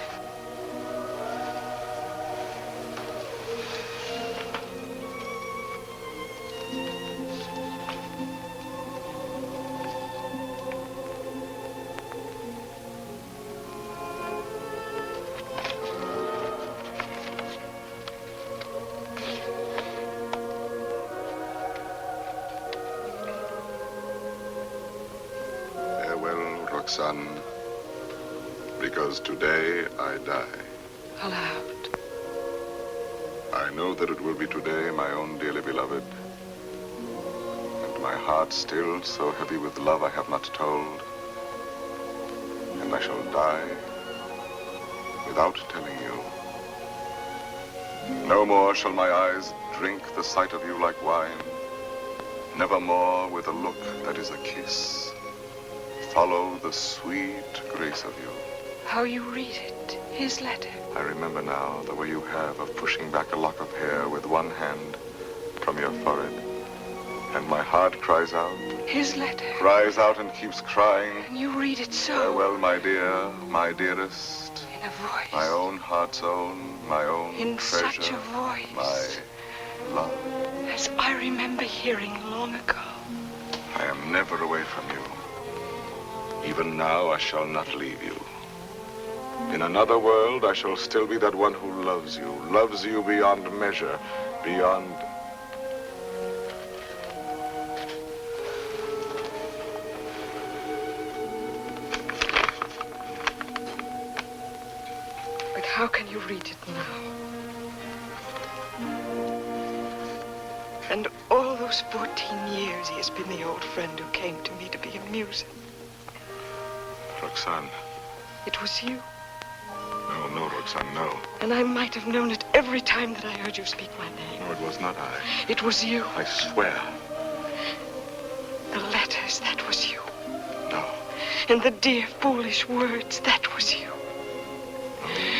Roxanne, because today I die. Aloud. I know that it will be today, my own dearly beloved, and my heart still so heavy with love I have not told, and I shall die without telling you. No more shall my eyes drink the sight of you like wine. Nevermore with a look that is a kiss follow the sweet grace of you. How you read it, his letter. I remember now the way you have of pushing back a lock of hair with one hand from your forehead. And my heart cries out. His letter. Cries out and keeps crying. And you read it so. Farewell, my dear, my dearest. In a voice. My own heart's own, my own in treasure. Such a voice. My love. As I remember hearing long ago. I am never away from you. Even now I shall not leave you. In another world, I shall still be that one who loves you beyond measure, beyond... But how can you read it now? And all those 14 years he has been the old friend who came to me to be amusing. Roxanne. It was you. No, Roxanne, no. And I might have known it every time that I heard you speak my name. No, it was not I. It was you. I swear. The letters, that was you. No. And the dear, foolish words, that was you.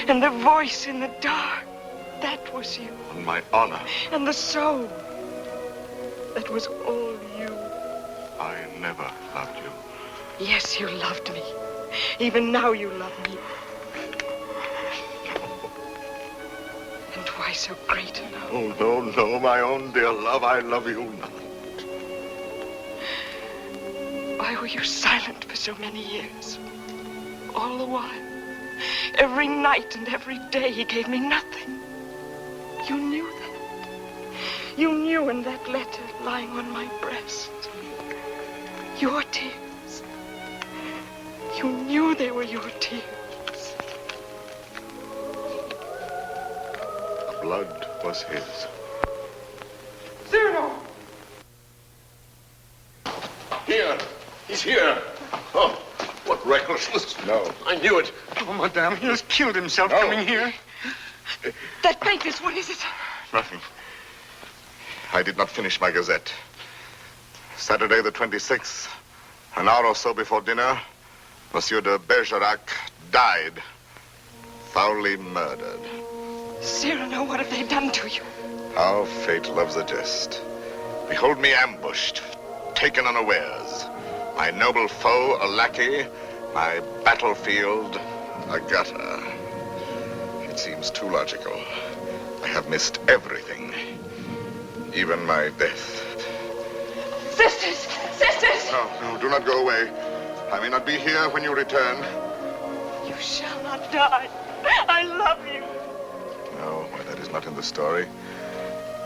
And the voice in the dark, that was you. On my honor. And the soul, that was all you. I never loved you. Yes, you loved me. Even now you love me. And why so great a love? No, my own dear love, I love you not. Why were you silent for so many years? All the while, every night and every day he gave me nothing. You knew that. You knew in that letter lying on my breast. Your tears. You knew they were your tears. The blood was his. Cyrano! Here. He's here. Oh, what recklessness. No. I knew it. Oh, madame, he has killed himself coming here. That papers, what is it? Nothing. I did not finish my gazette. Saturday the 26th, an hour or so before dinner, Monsieur de Bergerac died, foully murdered. Cyrano, what have they done to you? How fate loves a jest. Behold me ambushed, taken unawares. My noble foe, a lackey, my battlefield, a gutter. It seems too logical. I have missed everything, even my death. Sisters! Sisters! No, do not go away. I may not be here when you return. You shall not die. I love you. No, that is not in the story.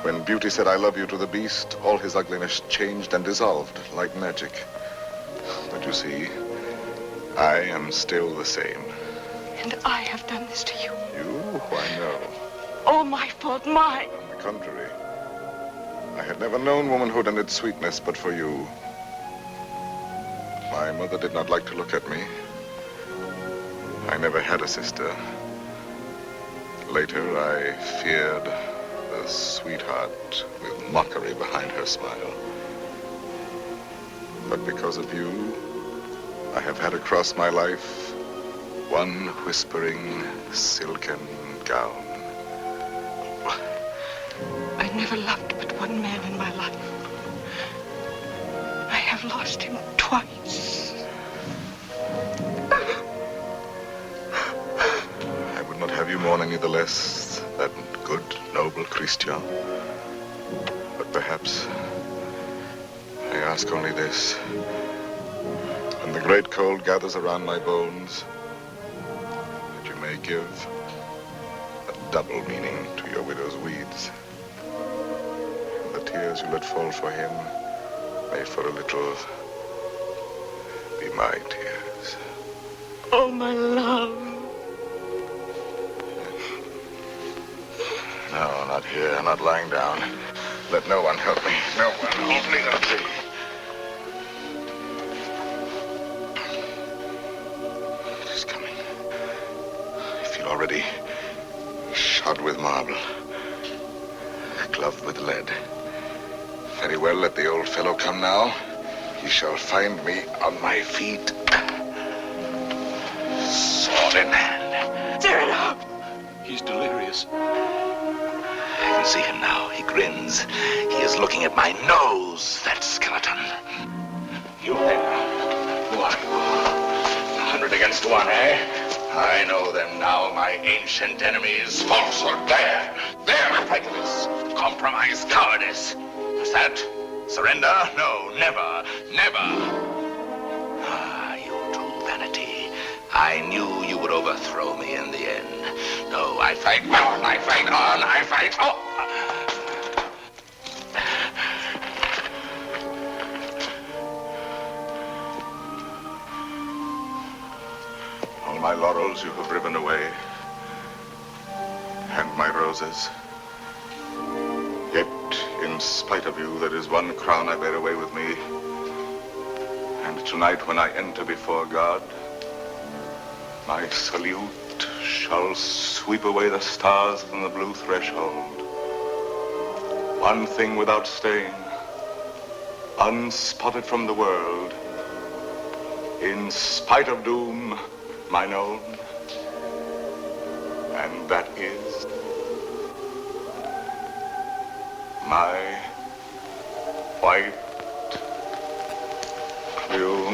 When Beauty said I love you to the beast, all his ugliness changed and dissolved like magic. But you see, I am still the same. And I have done this to you. You? Why, no. All my fault, mine. On the contrary. I had never known womanhood and its sweetness but for you. My mother did not like to look at me. I never had a sister. Later, I feared a sweetheart with mockery behind her smile. But because of you, I have had across my life one whispering silken gown. I never loved but one man in my life. I have lost him twice. I would not have you mourn any the less, that good, noble Christian. But perhaps I ask only this. When the great cold gathers around my bones, that you may give a double meaning to your widow's weeds. And the tears you let fall for him may for a little be my tears. Oh, my love. No, not here, not lying down. Let no one help me. No one, only Elsie. It is coming. I feel already shod with marble, gloved with lead. Very well, let the old fellow come now. He shall find me on my feet. Sword in hand. Cyrano! He's delirious. I can see him now. He grins. He is looking at my nose, that skeleton. You there. Who are you? 100 against 1, eh? I know them now, my ancient enemies. Falsehood, there. There, my prejudice. Compromise, cowardice. Is that surrender? No, never, never. Ah, you true vanity. I knew you would overthrow me in the end. No, I fight on, I fight on, I fight on. All my laurels you have riven away, and my roses. Yet, in spite of you, there is one crown I bear away with me. And tonight, when I enter before God, my salute shall sweep away the stars from the blue threshold. One thing without stain, unspotted from the world, in spite of doom, mine own, and that is my white plume.